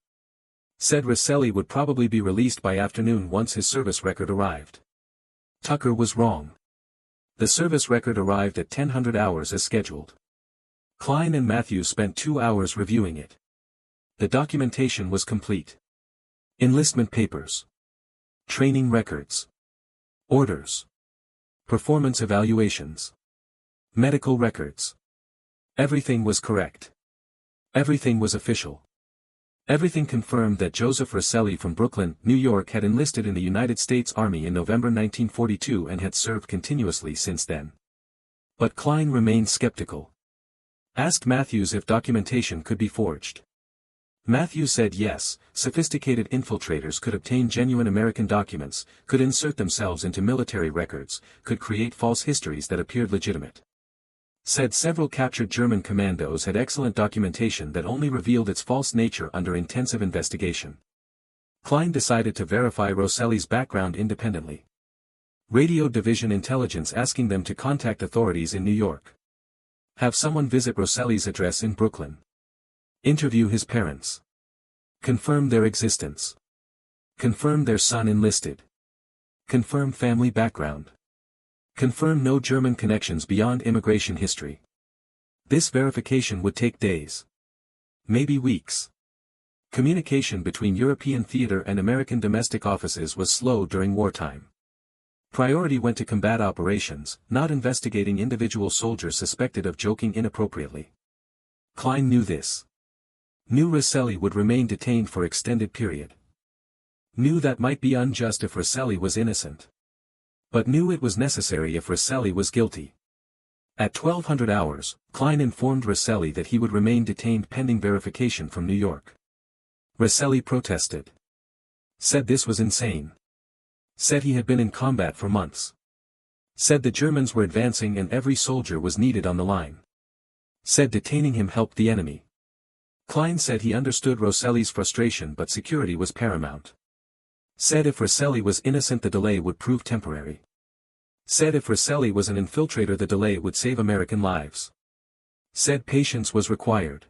Speaker 1: Said Roselli would probably be released by afternoon once his service record arrived. Tucker was wrong. The service record arrived at 1000 hours as scheduled. Klein and Matthews spent 2 hours reviewing it. The documentation was complete. Enlistment papers. Training records. Orders. Performance evaluations. Medical records. Everything was correct. Everything was official. Everything confirmed that Joseph Roselli from Brooklyn, New York had enlisted in the United States Army in November 1942 and had served continuously since then. But Klein remained skeptical. Asked Matthews if documentation could be forged. Matthews said yes, sophisticated infiltrators could obtain genuine American documents, could insert themselves into military records, could create false histories that appeared legitimate. Said several captured German commandos had excellent documentation that only revealed its false nature under intensive investigation. Klein decided to verify Roselli's background independently. Radio Division Intelligence asking them to contact authorities in New York. Have someone visit Roselli's address in Brooklyn. Interview his parents. Confirm their existence. Confirm their son enlisted. Confirm family background. Confirm no German connections beyond immigration history. This verification would take days. Maybe weeks. Communication between European theater and American domestic offices was slow during wartime. Priority went to combat operations, not investigating individual soldiers suspected of joking inappropriately. Klein knew this. Knew Roselli would remain detained for extended period. Knew that might be unjust if Roselli was innocent. But knew it was necessary if Roselli was guilty. At 1200 hours, Klein informed Roselli that he would remain detained pending verification from New York. Roselli protested. Said this was insane. Said he had been in combat for months. Said the Germans were advancing and every soldier was needed on the line. Said detaining him helped the enemy. Klein said he understood Roselli's frustration but security was paramount. Said if Roselli was innocent the delay would prove temporary. Said if Roselli was an infiltrator the delay would save American lives. Said patience was required.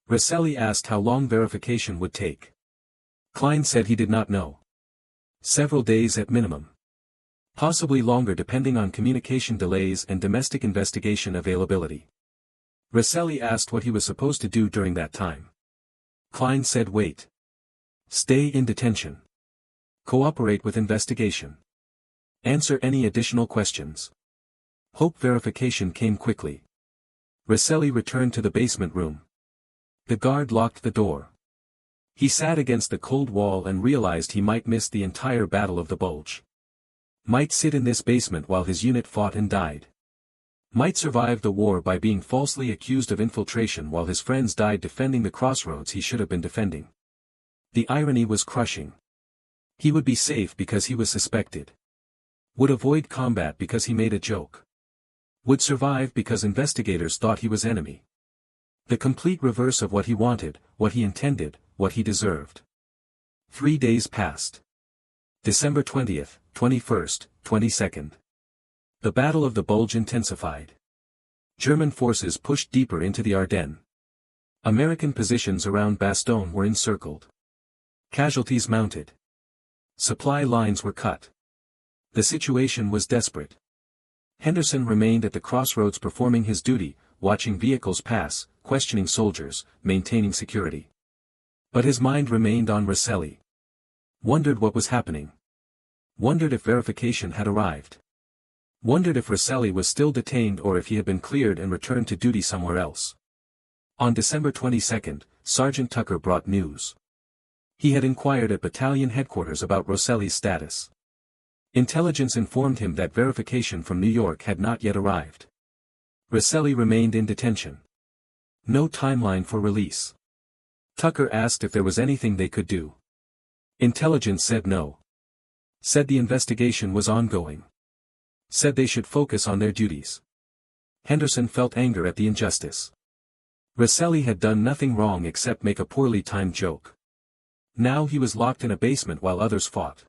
Speaker 1: Roselli asked how long verification would take. Klein said he did not know. Several days at minimum. Possibly longer depending on communication delays and domestic investigation availability. Roselli asked what he was supposed to do during that time. Klein said wait. Stay in detention. Cooperate with investigation. Answer any additional questions. Hope verification came quickly. Roselli returned to the basement room. The guard locked the door. He sat against the cold wall and realized he might miss the entire Battle of the Bulge. Might sit in this basement while his unit fought and died. Might survive the war by being falsely accused of infiltration while his friends died defending the crossroads he should have been defending. The irony was crushing. He would be safe because he was suspected. Would avoid combat because he made a joke. Would survive because investigators thought he was enemy. The complete reverse of what he wanted, what he intended, what he deserved. 3 days passed. December 20th, 21st, 22nd. The Battle of the Bulge intensified. German forces pushed deeper into the Ardennes. American positions around Bastogne were encircled. Casualties mounted. Supply lines were cut. The situation was desperate. Henderson remained at the crossroads performing his duty, watching vehicles pass, questioning soldiers, maintaining security. But his mind remained on Roselli. Wondered what was happening. Wondered if verification had arrived. Wondered if Roselli was still detained or if he had been cleared and returned to duty somewhere else. On December 22nd, Sergeant Tucker brought news. He had inquired at battalion headquarters about Roselli's status. Intelligence informed him that verification from New York had not yet arrived. Roselli remained in detention. No timeline for release. Tucker asked if there was anything they could do. Intelligence said no. Said the investigation was ongoing. Said they should focus on their duties. Henderson felt anger at the injustice. Roselli had done nothing wrong except make a poorly timed joke. Now he was locked in a basement while others fought.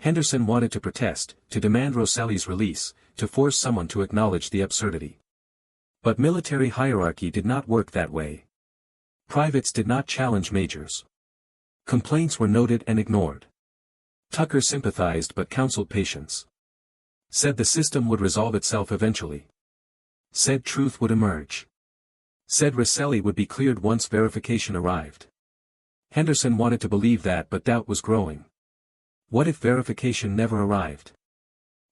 Speaker 1: Henderson wanted to protest, to demand Roselli's release, to force someone to acknowledge the absurdity. But military hierarchy did not work that way. Privates did not challenge majors. Complaints were noted and ignored. Tucker sympathized but counseled patience. Said the system would resolve itself eventually. Said truth would emerge. Said Roselli would be cleared once verification arrived. Henderson wanted to believe that but doubt was growing. What if verification never arrived?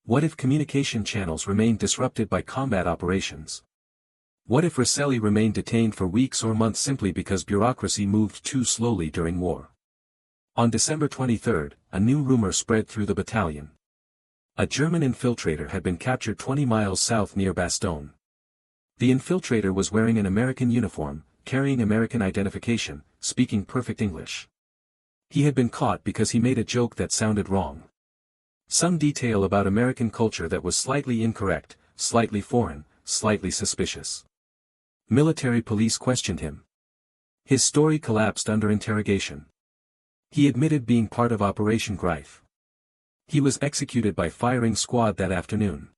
Speaker 1: What if communication channels remained disrupted by combat operations? What if Roselli remained detained for weeks or months simply because bureaucracy moved too slowly during war? On December 23, a new rumor spread through the battalion. A German infiltrator had been captured 20 miles south near Bastogne. The infiltrator was wearing an American uniform, carrying American identification, speaking perfect English. He had been caught because he made a joke that sounded wrong. Some detail about American culture that was slightly incorrect, slightly foreign, slightly suspicious. Military police questioned him. His story collapsed under interrogation. He admitted being part of Operation Greif. He was executed by firing squad that afternoon.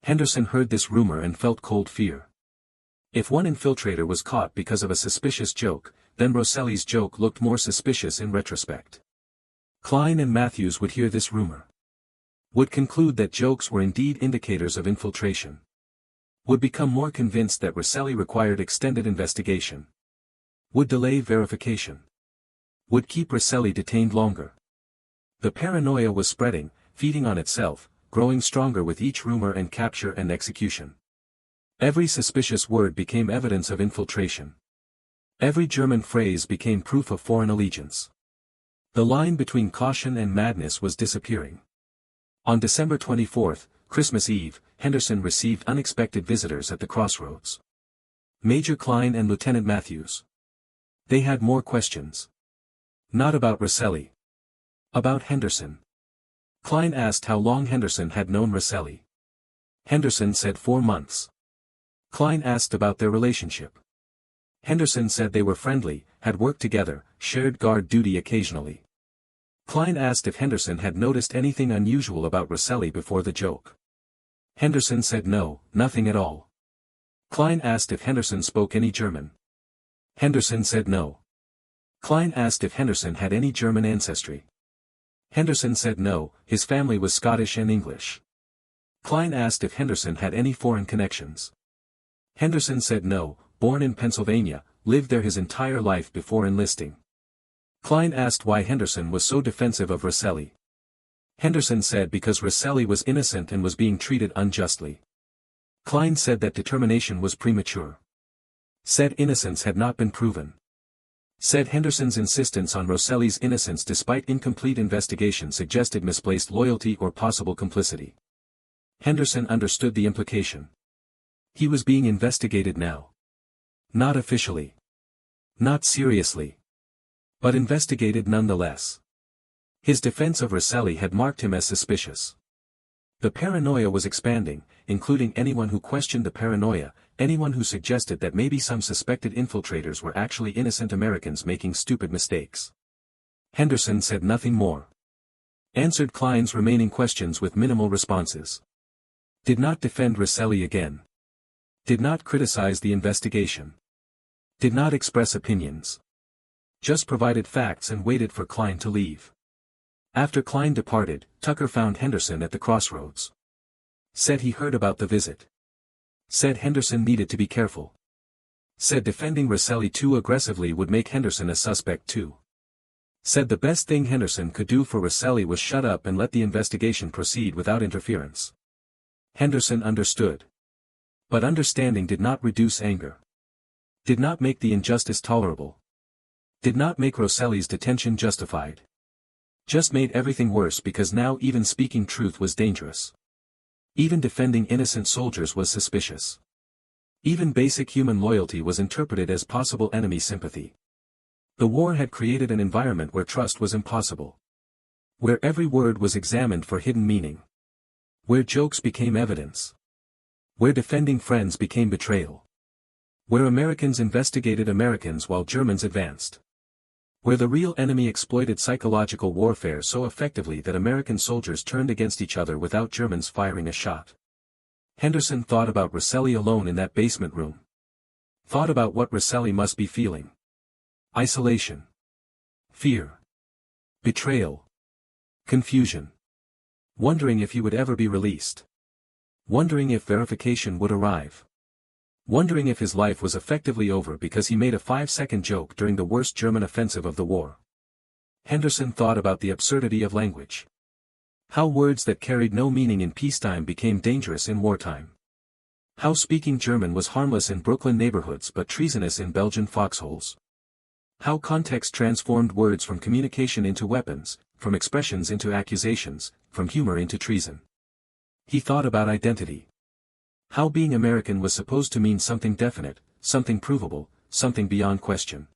Speaker 1: Henderson heard this rumor and felt cold fear. If one infiltrator was caught because of a suspicious joke, then Roselli's joke looked more suspicious in retrospect. Klein and Matthews would hear this rumor. Would conclude that jokes were indeed indicators of infiltration. Would become more convinced that Roselli required extended investigation. Would delay verification. Would keep Roselli detained longer. The paranoia was spreading, feeding on itself, growing stronger with each rumor and capture and execution. Every suspicious word became evidence of infiltration. Every German phrase became proof of foreign allegiance. The line between caution and madness was disappearing. On December 24, Christmas Eve, Henderson received unexpected visitors at the crossroads. Major Klein and Lieutenant Matthews. They had more questions. Not about Roselli. About Henderson. Klein asked how long Henderson had known Roselli. Henderson said 4 months. Klein asked about their relationship. Henderson said they were friendly, had worked together, shared guard duty occasionally. Klein asked if Henderson had noticed anything unusual about Roselli before the joke. Henderson said no, nothing at all. Klein asked if Henderson spoke any German. Henderson said no. Klein asked if Henderson had any German ancestry. Henderson said no, his family was Scottish and English. Klein asked if Henderson had any foreign connections. Henderson said no, born in Pennsylvania, lived there his entire life before enlisting. Klein asked why Henderson was so defensive of Roselli. Henderson said because Roselli was innocent and was being treated unjustly. Klein said that determination was premature. Said innocence had not been proven. Said Henderson's insistence on Roselli's innocence despite incomplete investigation suggested misplaced loyalty or possible complicity. Henderson understood the implication. He was being investigated now. Not officially. Not seriously. But investigated nonetheless. His defense of Roselli had marked him as suspicious. The paranoia was expanding, including anyone who questioned the paranoia, anyone who suggested that maybe some suspected infiltrators were actually innocent Americans making stupid mistakes. Henderson said nothing more. Answered Klein's remaining questions with minimal responses. Did not defend Roselli again. Did not criticize the investigation. Did not express opinions. Just provided facts and waited for Klein to leave. After Klein departed, Tucker found Henderson at the Crossroads. Said he heard about the visit. Said Henderson needed to be careful. Said defending Roselli too aggressively would make Henderson a suspect too. Said the best thing Henderson could do for Roselli was shut up and let the investigation proceed without interference. Henderson understood. But understanding did not reduce anger. Did not make the injustice tolerable. Did not make Roselli's detention justified. Just made everything worse because now even speaking truth was dangerous. Even defending innocent soldiers was suspicious. Even basic human loyalty was interpreted as possible enemy sympathy. The war had created an environment where trust was impossible. Where every word was examined for hidden meaning. Where jokes became evidence. Where defending friends became betrayal. Where Americans investigated Americans while Germans advanced. Where the real enemy exploited psychological warfare so effectively that American soldiers turned against each other without Germans firing a shot. Henderson thought about Roselli alone in that basement room. Thought about what Roselli must be feeling. Isolation. Fear. Betrayal. Confusion. Wondering if he would ever be released. Wondering if verification would arrive. Wondering if his life was effectively over because he made a 5-second joke during the worst German offensive of the war. Henderson thought about the absurdity of language. How words that carried no meaning in peacetime became dangerous in wartime. How speaking German was harmless in Brooklyn neighborhoods but treasonous in Belgian foxholes. How context transformed words from communication into weapons, from expressions into accusations, from humor into treason. He thought about identity. How being American was supposed to mean something definite, something provable, something beyond question.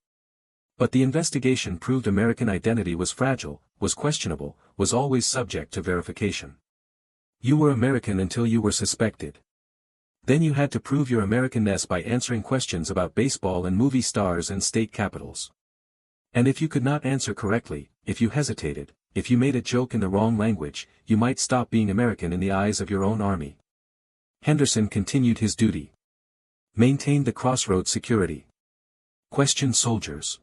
Speaker 1: But the investigation proved American identity was fragile, was questionable, was always subject to verification. You were American until you were suspected. Then you had to prove your Americanness by answering questions about baseball and movie stars and state capitals. And if you could not answer correctly, if you hesitated, if you made a joke in the wrong language, you might stop being American in the eyes of your own army. Henderson continued his duty. Maintained the Crossroads security. Questioned soldiers.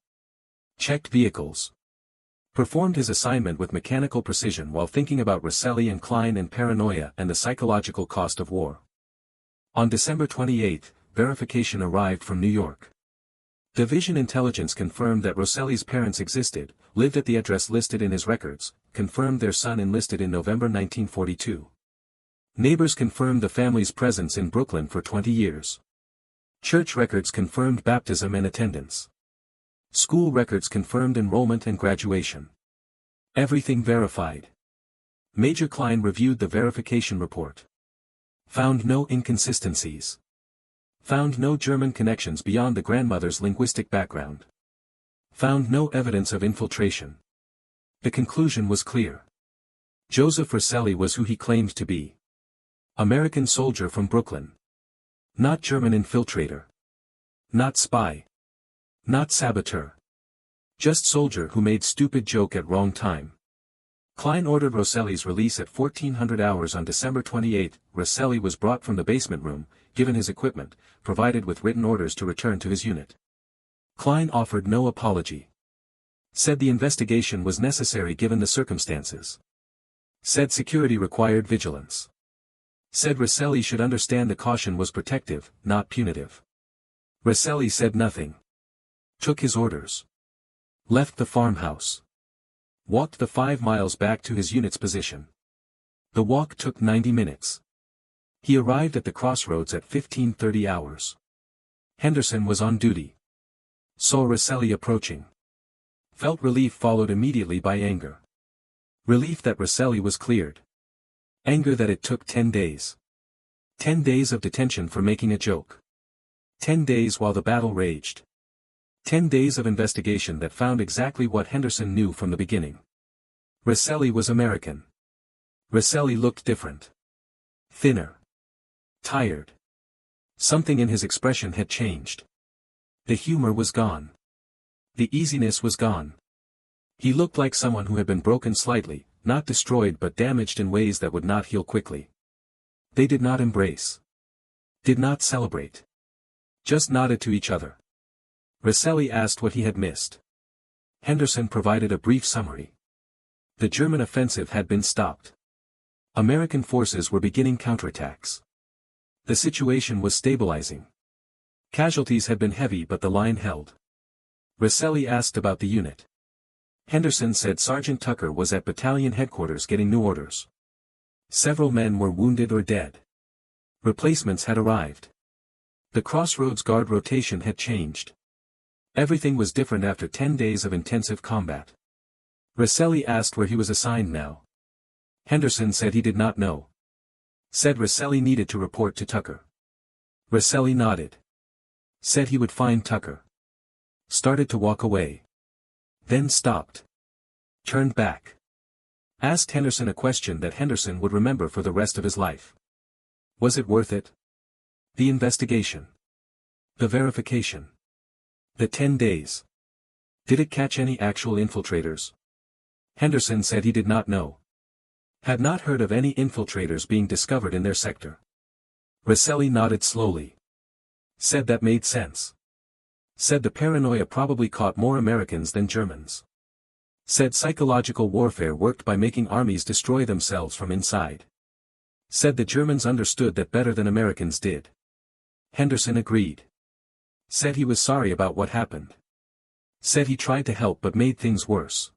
Speaker 1: Checked vehicles. Performed his assignment with mechanical precision while thinking about Roselli and Klein and paranoia and the psychological cost of war. On December 28, verification arrived from New York. Division intelligence confirmed that Roselli's parents existed, lived at the address listed in his records, confirmed their son enlisted in November 1942. Neighbors confirmed the family's presence in Brooklyn for 20 years. Church records confirmed baptism and attendance. School records confirmed enrollment and graduation. Everything verified. Major Klein reviewed the verification report. Found no inconsistencies. Found no German connections beyond the grandmother's linguistic background. Found no evidence of infiltration. The conclusion was clear. Joseph Roselli was who he claimed to be. American soldier from Brooklyn. Not German infiltrator. Not spy. Not saboteur. Just soldier who made stupid joke at wrong time. Klein ordered Roselli's release at 1400 hours on December 28. Roselli was brought from the basement room, given his equipment, provided with written orders to return to his unit. Klein offered no apology. Said the investigation was necessary given the circumstances. Said security required vigilance. Said Roselli should understand the caution was protective, not punitive. Roselli said nothing. Took his orders. Left the farmhouse. Walked the 5 miles back to his unit's position. The walk took 90 minutes. He arrived at the Crossroads at 15:30 hours. Henderson was on duty. Saw Roselli approaching. Felt relief followed immediately by anger. Relief that Roselli was cleared. Anger that it took 10 days. 10 days of detention for making a joke. 10 days while the battle raged. 10 days of investigation that found exactly what Henderson knew from the beginning. Roselli was American. Roselli looked different. Thinner. Tired. Something in his expression had changed. The humor was gone. The easiness was gone. He looked like someone who had been broken slightly, not destroyed but damaged in ways that would not heal quickly. They did not embrace. Did not celebrate. Just nodded to each other. Roselli asked what he had missed. Henderson provided a brief summary. The German offensive had been stopped. American forces were beginning counterattacks. The situation was stabilizing. Casualties had been heavy but the line held. Roselli asked about the unit. Henderson said Sergeant Tucker was at battalion headquarters getting new orders. Several men were wounded or dead. Replacements had arrived. The Crossroads Guard rotation had changed. Everything was different after 10 days of intensive combat. Roselli asked where he was assigned now. Henderson said he did not know. Said Roselli needed to report to Tucker. Roselli nodded. Said he would find Tucker. Started to walk away. Then stopped. Turned back. Asked Henderson a question that Henderson would remember for the rest of his life. Was it worth it? The investigation. The verification. The 10 days. Did it catch any actual infiltrators? Henderson said he did not know. Had not heard of any infiltrators being discovered in their sector. Roselli nodded slowly. Said that made sense. Said the paranoia probably caught more Americans than Germans. Said psychological warfare worked by making armies destroy themselves from inside. Said the Germans understood that better than Americans did. Henderson agreed. Said he was sorry about what happened. Said he tried to help but made things worse.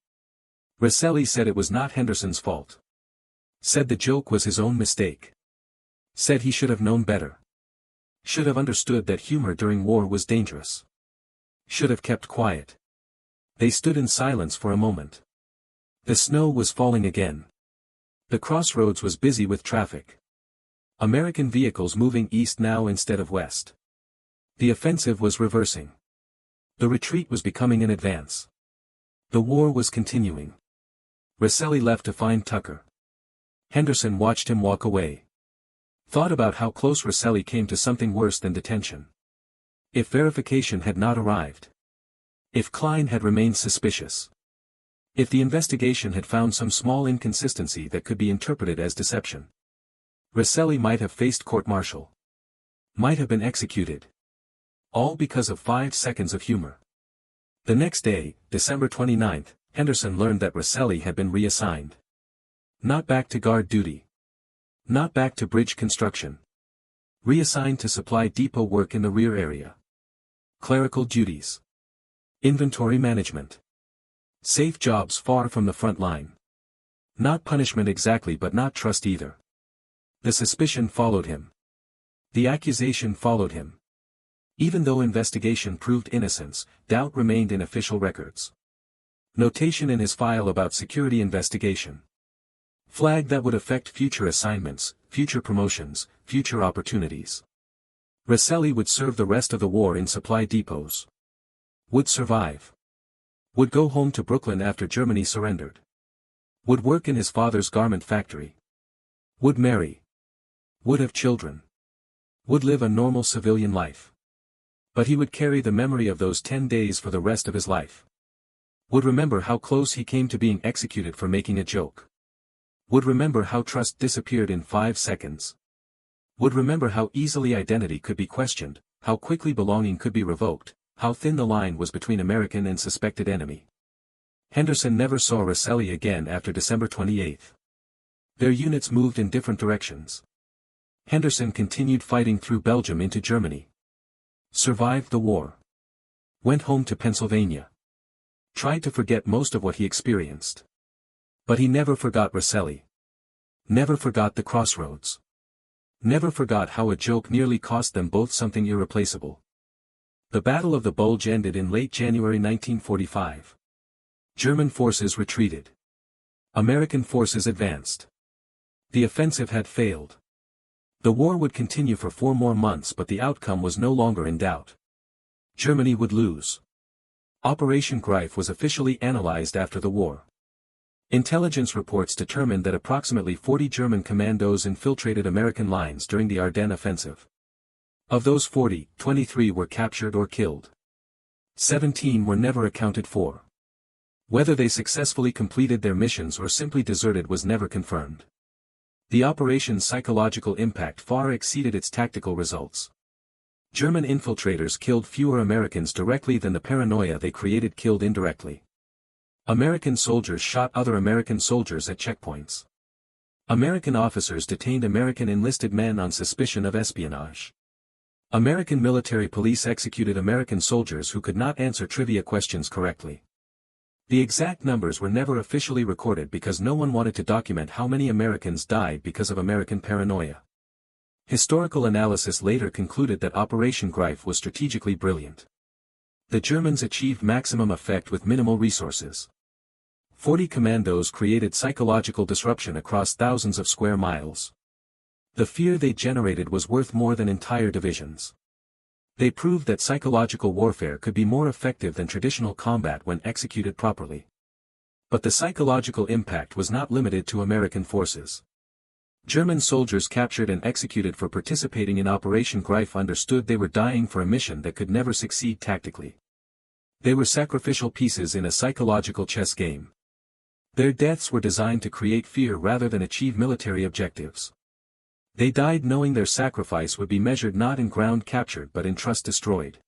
Speaker 1: Roselli said it was not Henderson's fault. Said the joke was his own mistake. Said he should have known better. Should have understood that humor during war was dangerous. Should have kept quiet. They stood in silence for a moment. The snow was falling again. The Crossroads was busy with traffic. American vehicles moving east now instead of west. The offensive was reversing. The retreat was becoming an advance. The war was continuing. Roselli left to find Tucker. Henderson watched him walk away. Thought about how close Roselli came to something worse than detention. If verification had not arrived. If Klein had remained suspicious. If the investigation had found some small inconsistency that could be interpreted as deception. Roselli might have faced court-martial. Might have been executed. All because of 5 seconds of humor. The next day, December 29th, Henderson learned that Roselli had been reassigned. Not back to guard duty. Not back to bridge construction. Reassigned to supply depot work in the rear area. Clerical duties. Inventory management. Safe jobs far from the front line. Not punishment exactly but not trust either. The suspicion followed him. The accusation followed him. Even though investigation proved innocence, doubt remained in official records. Notation in his file about security investigation. Flag that would affect future assignments, future promotions, future opportunities. Roselli would serve the rest of the war in supply depots. Would survive. Would go home to Brooklyn after Germany surrendered. Would work in his father's garment factory. Would marry. Would have children. Would live a normal civilian life. But he would carry the memory of those 10 days for the rest of his life. Would remember how close he came to being executed for making a joke. Would remember how trust disappeared in 5 seconds. Would remember how easily identity could be questioned, how quickly belonging could be revoked, how thin the line was between American and suspected enemy. Henderson never saw Roselli again after December 28. Their units moved in different directions. Henderson continued fighting through Belgium into Germany. Survived the war. Went home to Pennsylvania. Tried to forget most of what he experienced. But he never forgot Roselli. Never forgot the Crossroads. Never forgot how a joke nearly cost them both something irreplaceable. The Battle of the Bulge ended in late January 1945. German forces retreated. American forces advanced. The offensive had failed. The war would continue for 4 more months, but the outcome was no longer in doubt. Germany would lose. Operation Greif was officially analyzed after the war. Intelligence reports determined that approximately 40 German commandos infiltrated American lines during the Ardennes Offensive. Of those 40, 23 were captured or killed. 17 were never accounted for. Whether they successfully completed their missions or simply deserted was never confirmed. The operation's psychological impact far exceeded its tactical results. German infiltrators killed fewer Americans directly than the paranoia they created killed indirectly. American soldiers shot other American soldiers at checkpoints. American officers detained American enlisted men on suspicion of espionage. American military police executed American soldiers who could not answer trivia questions correctly. The exact numbers were never officially recorded because no one wanted to document how many Americans died because of American paranoia. Historical analysis later concluded that Operation Greif was strategically brilliant. The Germans achieved maximum effect with minimal resources. 40 commandos created psychological disruption across thousands of square miles. The fear they generated was worth more than entire divisions. They proved that psychological warfare could be more effective than traditional combat when executed properly. But the psychological impact was not limited to American forces. German soldiers captured and executed for participating in Operation Greif understood they were dying for a mission that could never succeed tactically. They were sacrificial pieces in a psychological chess game. Their deaths were designed to create fear rather than achieve military objectives. They died knowing their sacrifice would be measured not in ground captured but in trust destroyed.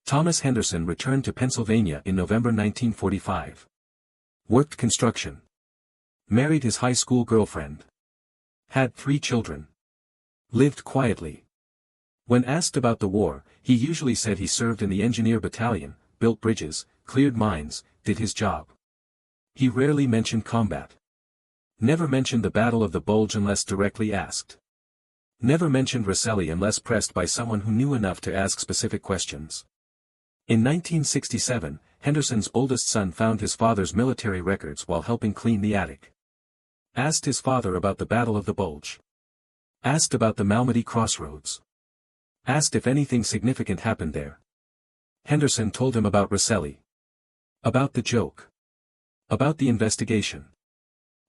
Speaker 1: Thomas Henderson returned to Pennsylvania in November 1945. Worked construction. Married his high school girlfriend. Had 3 children. Lived quietly. When asked about the war, he usually said he served in the engineer battalion, built bridges, cleared mines, did his job. He rarely mentioned combat. Never mentioned the Battle of the Bulge unless directly asked. Never mentioned Roselli unless pressed by someone who knew enough to ask specific questions. In 1967, Henderson's oldest son found his father's military records while helping clean the attic. Asked his father about the Battle of the Bulge. Asked about the Malmedy Crossroads. Asked if anything significant happened there. Henderson told him about Roselli. About the joke. About the investigation.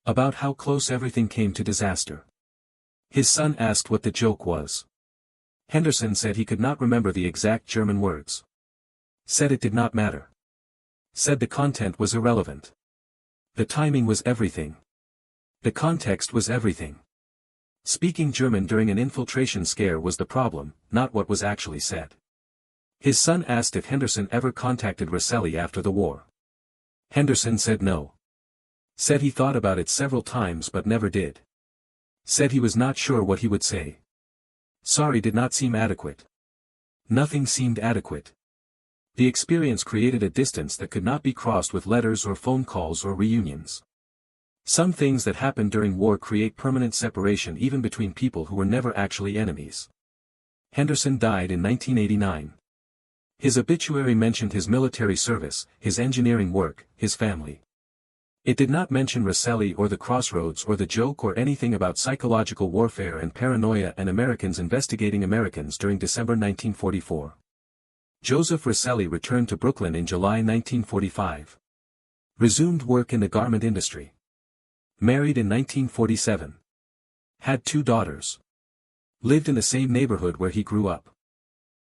Speaker 1: About how close everything came to disaster. His son asked what the joke was. Henderson said he could not remember the exact German words. Said it did not matter. Said the content was irrelevant. The timing was everything. The context was everything. Speaking German during an infiltration scare was the problem, not what was actually said. His son asked if Henderson ever contacted Roselli after the war. Henderson said no. Said he thought about it several times but never did. Said he was not sure what he would say. Sorry did not seem adequate. Nothing seemed adequate. The experience created a distance that could not be crossed with letters or phone calls or reunions. Some things that happen during war create permanent separation even between people who were never actually enemies. Henderson died in 1989. His obituary mentioned his military service, his engineering work, his family. It did not mention Roselli or the Crossroads or the joke or anything about psychological warfare and paranoia and Americans investigating Americans during December 1944. Joseph Roselli returned to Brooklyn in July 1945. Resumed work in the garment industry. Married in 1947. Had 2 daughters. Lived in the same neighborhood where he grew up.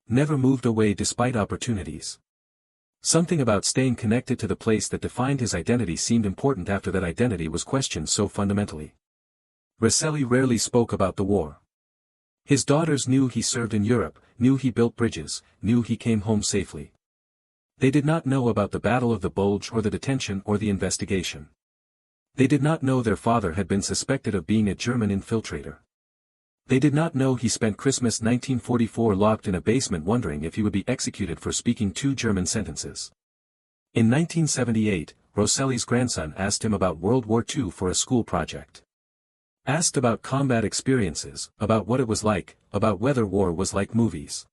Speaker 1: Never moved away despite opportunities. Something about staying connected to the place that defined his identity seemed important after that identity was questioned so fundamentally. Roselli rarely spoke about the war. His daughters knew he served in Europe, knew he built bridges, knew he came home safely. They did not know about the Battle of the Bulge or the detention or the investigation. They did not know their father had been suspected of being a German infiltrator. They did not know he spent Christmas 1944 locked in a basement wondering if he would be executed for speaking 2 German sentences. In 1978, Roselli's grandson asked him about World War II for a school project. Asked about combat experiences, about what it was like, about whether war was like movies.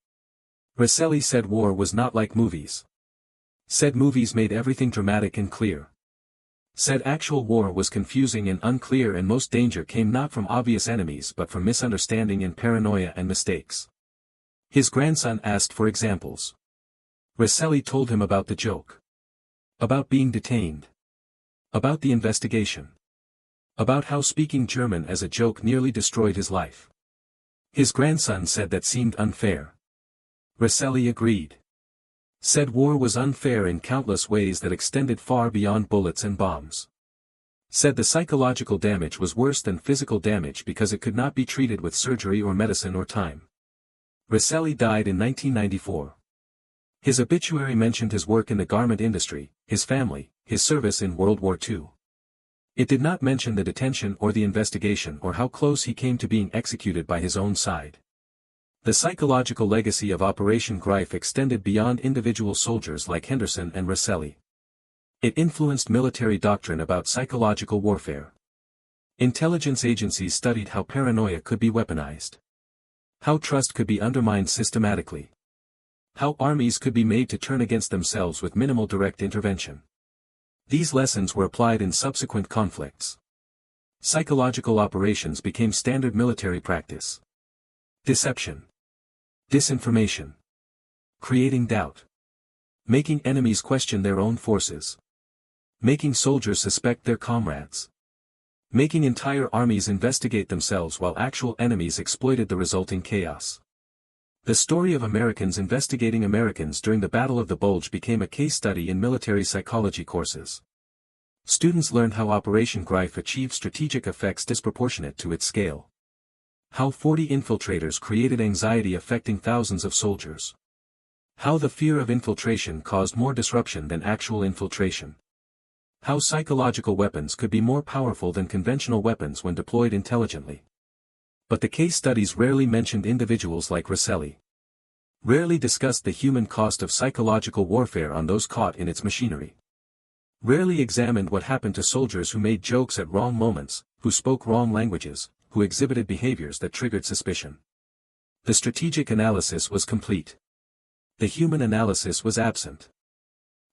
Speaker 1: Roselli said war was not like movies. Said movies made everything dramatic and clear. Said actual war was confusing and unclear, and most danger came not from obvious enemies but from misunderstanding and paranoia and mistakes. His grandson asked for examples. Roselli told him about the joke. About being detained. About the investigation. About how speaking German as a joke nearly destroyed his life. His grandson said that seemed unfair. Roselli agreed. Said war was unfair in countless ways that extended far beyond bullets and bombs. Said the psychological damage was worse than physical damage because it could not be treated with surgery or medicine or time. Roselli died in 1994. His obituary mentioned his work in the garment industry, his family, his service in World War II. It did not mention the detention or the investigation or how close he came to being executed by his own side. The psychological legacy of Operation Greif extended beyond individual soldiers like Henderson and Roselli. It influenced military doctrine about psychological warfare. Intelligence agencies studied how paranoia could be weaponized. How trust could be undermined systematically. How armies could be made to turn against themselves with minimal direct intervention. These lessons were applied in subsequent conflicts. Psychological operations became standard military practice. Deception. Disinformation. Creating doubt. Making enemies question their own forces. Making soldiers suspect their comrades. Making entire armies investigate themselves while actual enemies exploited the resulting chaos. The story of Americans investigating Americans during the Battle of the Bulge became a case study in military psychology courses. Students learned how Operation Greif achieved strategic effects disproportionate to its scale. How 40 infiltrators created anxiety affecting thousands of soldiers. How the fear of infiltration caused more disruption than actual infiltration. How psychological weapons could be more powerful than conventional weapons when deployed intelligently. But the case studies rarely mentioned individuals like Roselli. Rarely discussed the human cost of psychological warfare on those caught in its machinery. Rarely examined what happened to soldiers who made jokes at wrong moments, who spoke wrong languages, who exhibited behaviors that triggered suspicion. The strategic analysis was complete. The human analysis was absent.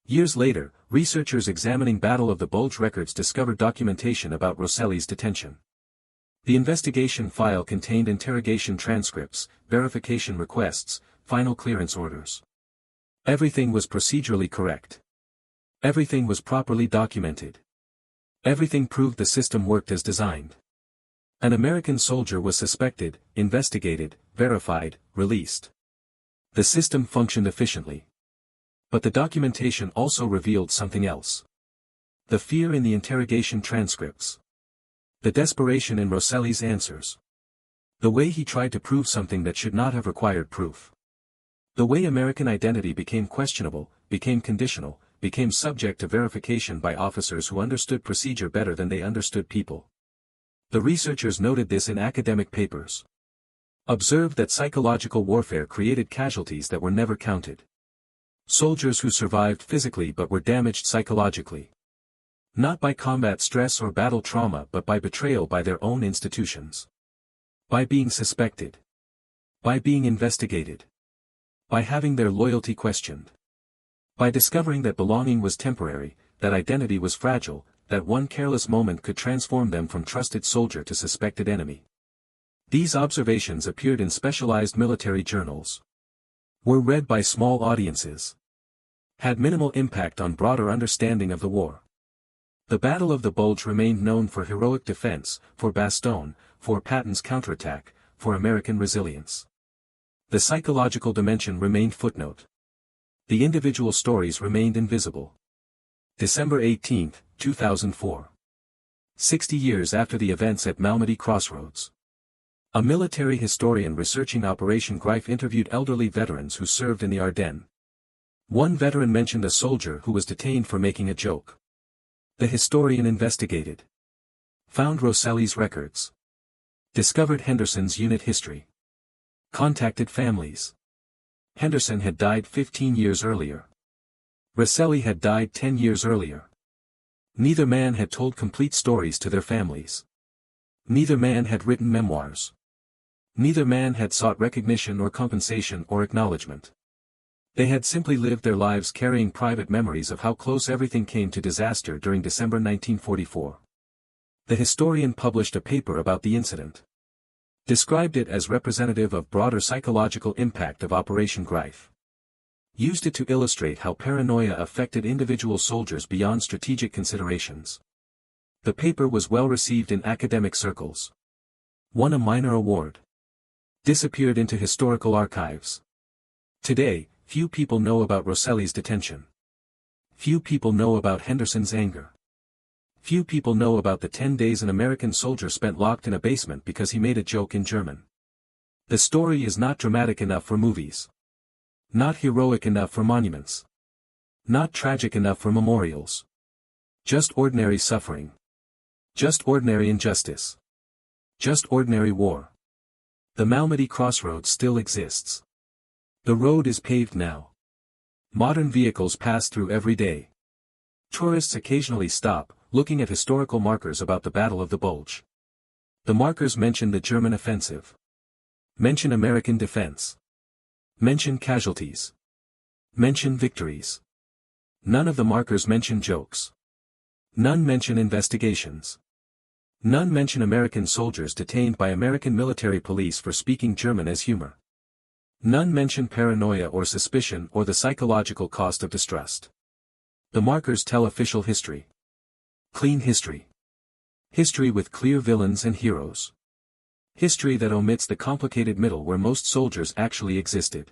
Speaker 1: Years later, researchers examining Battle of the Bulge records discovered documentation about Roselli's detention. The investigation file contained interrogation transcripts, verification requests, final clearance orders. Everything was procedurally correct. Everything was properly documented. Everything proved the system worked as designed. An American soldier was suspected, investigated, verified, released. The system functioned efficiently. But the documentation also revealed something else. The fear in the interrogation transcripts. The desperation in Roselli's answers. The way he tried to prove something that should not have required proof. The way American identity became questionable, became conditional, became subject to verification by officers who understood procedure better than they understood people. The researchers noted this in academic papers. Observed that psychological warfare created casualties that were never counted. Soldiers who survived physically but were damaged psychologically. Not by combat stress or battle trauma but by betrayal by their own institutions. By being suspected. By being investigated. By having their loyalty questioned. By discovering that belonging was temporary, that identity was fragile, that one careless moment could transform them from trusted soldier to suspected enemy. These observations appeared in specialized military journals. Were read by small audiences. Had minimal impact on broader understanding of the war. The Battle of the Bulge remained known for heroic defense, for Bastogne, for Patton's counterattack, for American resilience. The psychological dimension remained footnote. The individual stories remained invisible. December 18, 2004. 60 years after the events at Malmedy Crossroads. A military historian researching Operation Greif interviewed elderly veterans who served in the Ardennes. One veteran mentioned a soldier who was detained for making a joke. The historian investigated. Found Roselli's records. Discovered Henderson's unit history. Contacted families. Henderson had died 15 years earlier. Roselli had died 10 years earlier. Neither man had told complete stories to their families. Neither man had written memoirs. Neither man had sought recognition or compensation or acknowledgement. They had simply lived their lives carrying private memories of how close everything came to disaster during December 1944. The historian published a paper about the incident. Described it as representative of broader psychological impact of Operation Greif. Used it to illustrate how paranoia affected individual soldiers beyond strategic considerations. The paper was well received in academic circles. Won a minor award. Disappeared into historical archives. Today, few people know about Roselli's detention. Few people know about Henderson's anger. Few people know about the 10 days an American soldier spent locked in a basement because he made a joke in German. The story is not dramatic enough for movies. Not heroic enough for monuments. Not tragic enough for memorials. Just ordinary suffering. Just ordinary injustice. Just ordinary war. The Malmedy Crossroads still exists. The road is paved now. Modern vehicles pass through every day. Tourists occasionally stop, looking at historical markers about the Battle of the Bulge. The markers mention the German offensive. Mention American defense. Mention casualties. Mention victories. None of the markers mention jokes. None mention investigations. None mention American soldiers detained by American military police for speaking German as humor. None mention paranoia or suspicion or the psychological cost of distrust. The markers tell official history. Clean history. History with clear villains and heroes. History that omits the complicated middle where most soldiers actually existed.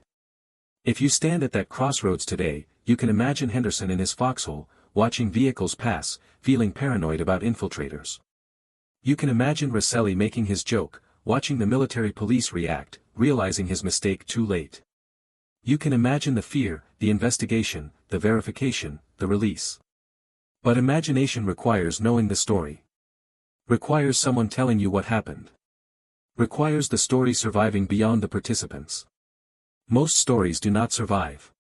Speaker 1: If you stand at that crossroads today, you can imagine Henderson in his foxhole, watching vehicles pass, feeling paranoid about infiltrators. You can imagine Roselli making his joke, watching the military police react, realizing his mistake too late. You can imagine the fear, the investigation, the verification, the release. But imagination requires knowing the story. Requires someone telling you what happened. Requires the story surviving beyond the participants. Most stories do not survive.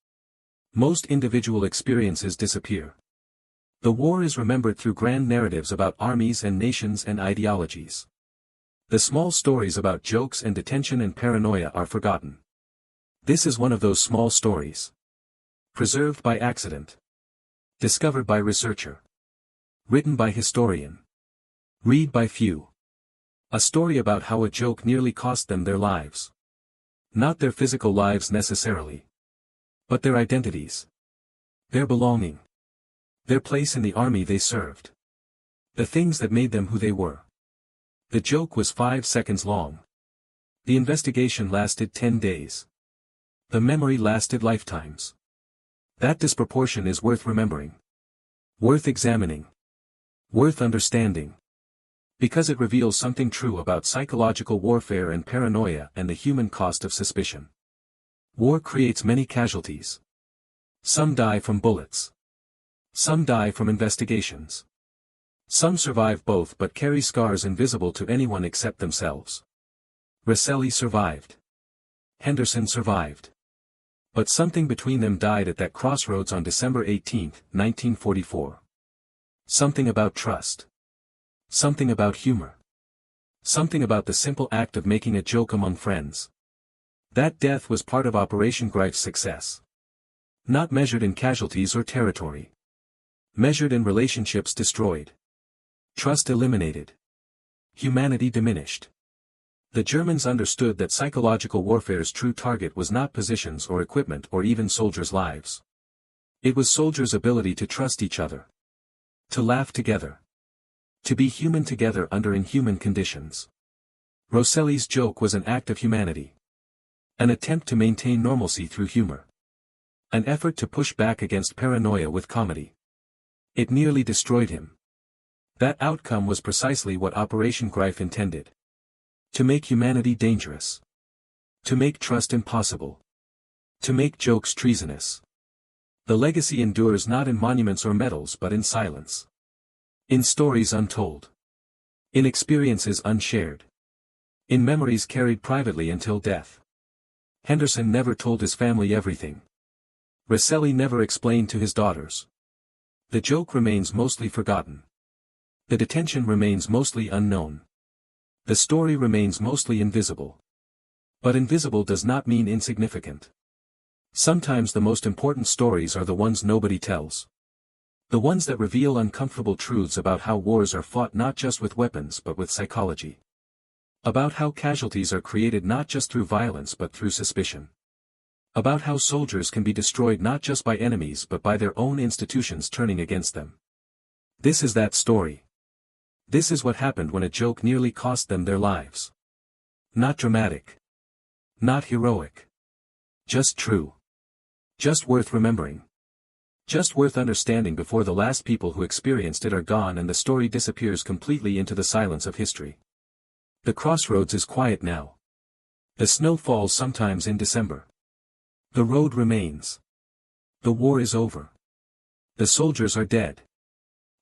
Speaker 1: Most individual experiences disappear. The war is remembered through grand narratives about armies and nations and ideologies. The small stories about jokes and detention and paranoia are forgotten. This is one of those small stories. Preserved by accident. Discovered by researcher. Written by historian. Read by few. A story about how a joke nearly cost them their lives. Not their physical lives necessarily. But their identities. Their belonging. Their place in the army they served. The things that made them who they were. The joke was 5 seconds long. The investigation lasted 10 days. The memory lasted lifetimes. That disproportion is worth remembering. Worth examining. Worth understanding. Because it reveals something true about psychological warfare and paranoia and the human cost of suspicion. War creates many casualties. Some die from bullets. Some die from investigations. Some survive both but carry scars invisible to anyone except themselves. Roselli survived. Henderson survived. But something between them died at that crossroads on December 18, 1944. Something about trust. Something about humor. Something about the simple act of making a joke among friends. That death was part of Operation Greif's success. Not measured in casualties or territory. Measured in relationships destroyed. Trust eliminated. Humanity diminished. The Germans understood that psychological warfare's true target was not positions or equipment or even soldiers' lives. It was soldiers' ability to trust each other. To laugh together. To be human together under inhuman conditions. Roselli's joke was an act of humanity. An attempt to maintain normalcy through humor. An effort to push back against paranoia with comedy. It nearly destroyed him. That outcome was precisely what Operation Greif intended. To make humanity dangerous. To make trust impossible. To make jokes treasonous. The legacy endures not in monuments or medals but in silence. In stories untold. In experiences unshared. In memories carried privately until death. Henderson never told his family everything. Roselli never explained to his daughters. The joke remains mostly forgotten. The detention remains mostly unknown. The story remains mostly invisible. But invisible does not mean insignificant. Sometimes the most important stories are the ones nobody tells. The ones that reveal uncomfortable truths about how wars are fought not just with weapons but with psychology. About how casualties are created not just through violence but through suspicion. About how soldiers can be destroyed not just by enemies but by their own institutions turning against them. This is that story. This is what happened when a joke nearly cost them their lives. Not dramatic. Not heroic. Just true. Just worth remembering. Just worth understanding before the last people who experienced it are gone and the story disappears completely into the silence of history. The Crossroads is quiet now. The snow falls sometimes in December. The road remains. The war is over. The soldiers are dead.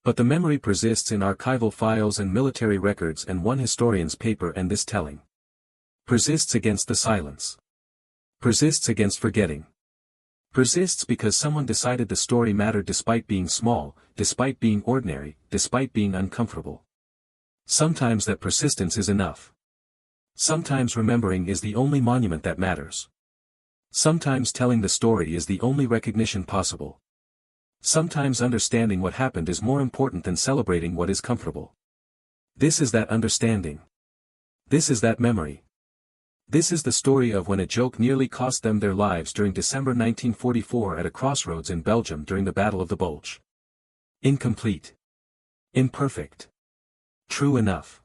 Speaker 1: But the memory persists in archival files and military records and one historian's paper, and this telling persists against the silence. Persists against forgetting. Persists because someone decided the story mattered despite being small, despite being ordinary, despite being uncomfortable. Sometimes that persistence is enough. Sometimes remembering is the only monument that matters. Sometimes telling the story is the only recognition possible. Sometimes understanding what happened is more important than celebrating what is comfortable. This is that understanding. This is that memory. This is the story of when a joke nearly cost them their lives during December 1944 at a crossroads in Belgium during the Battle of the Bulge. Incomplete. Imperfect. True enough.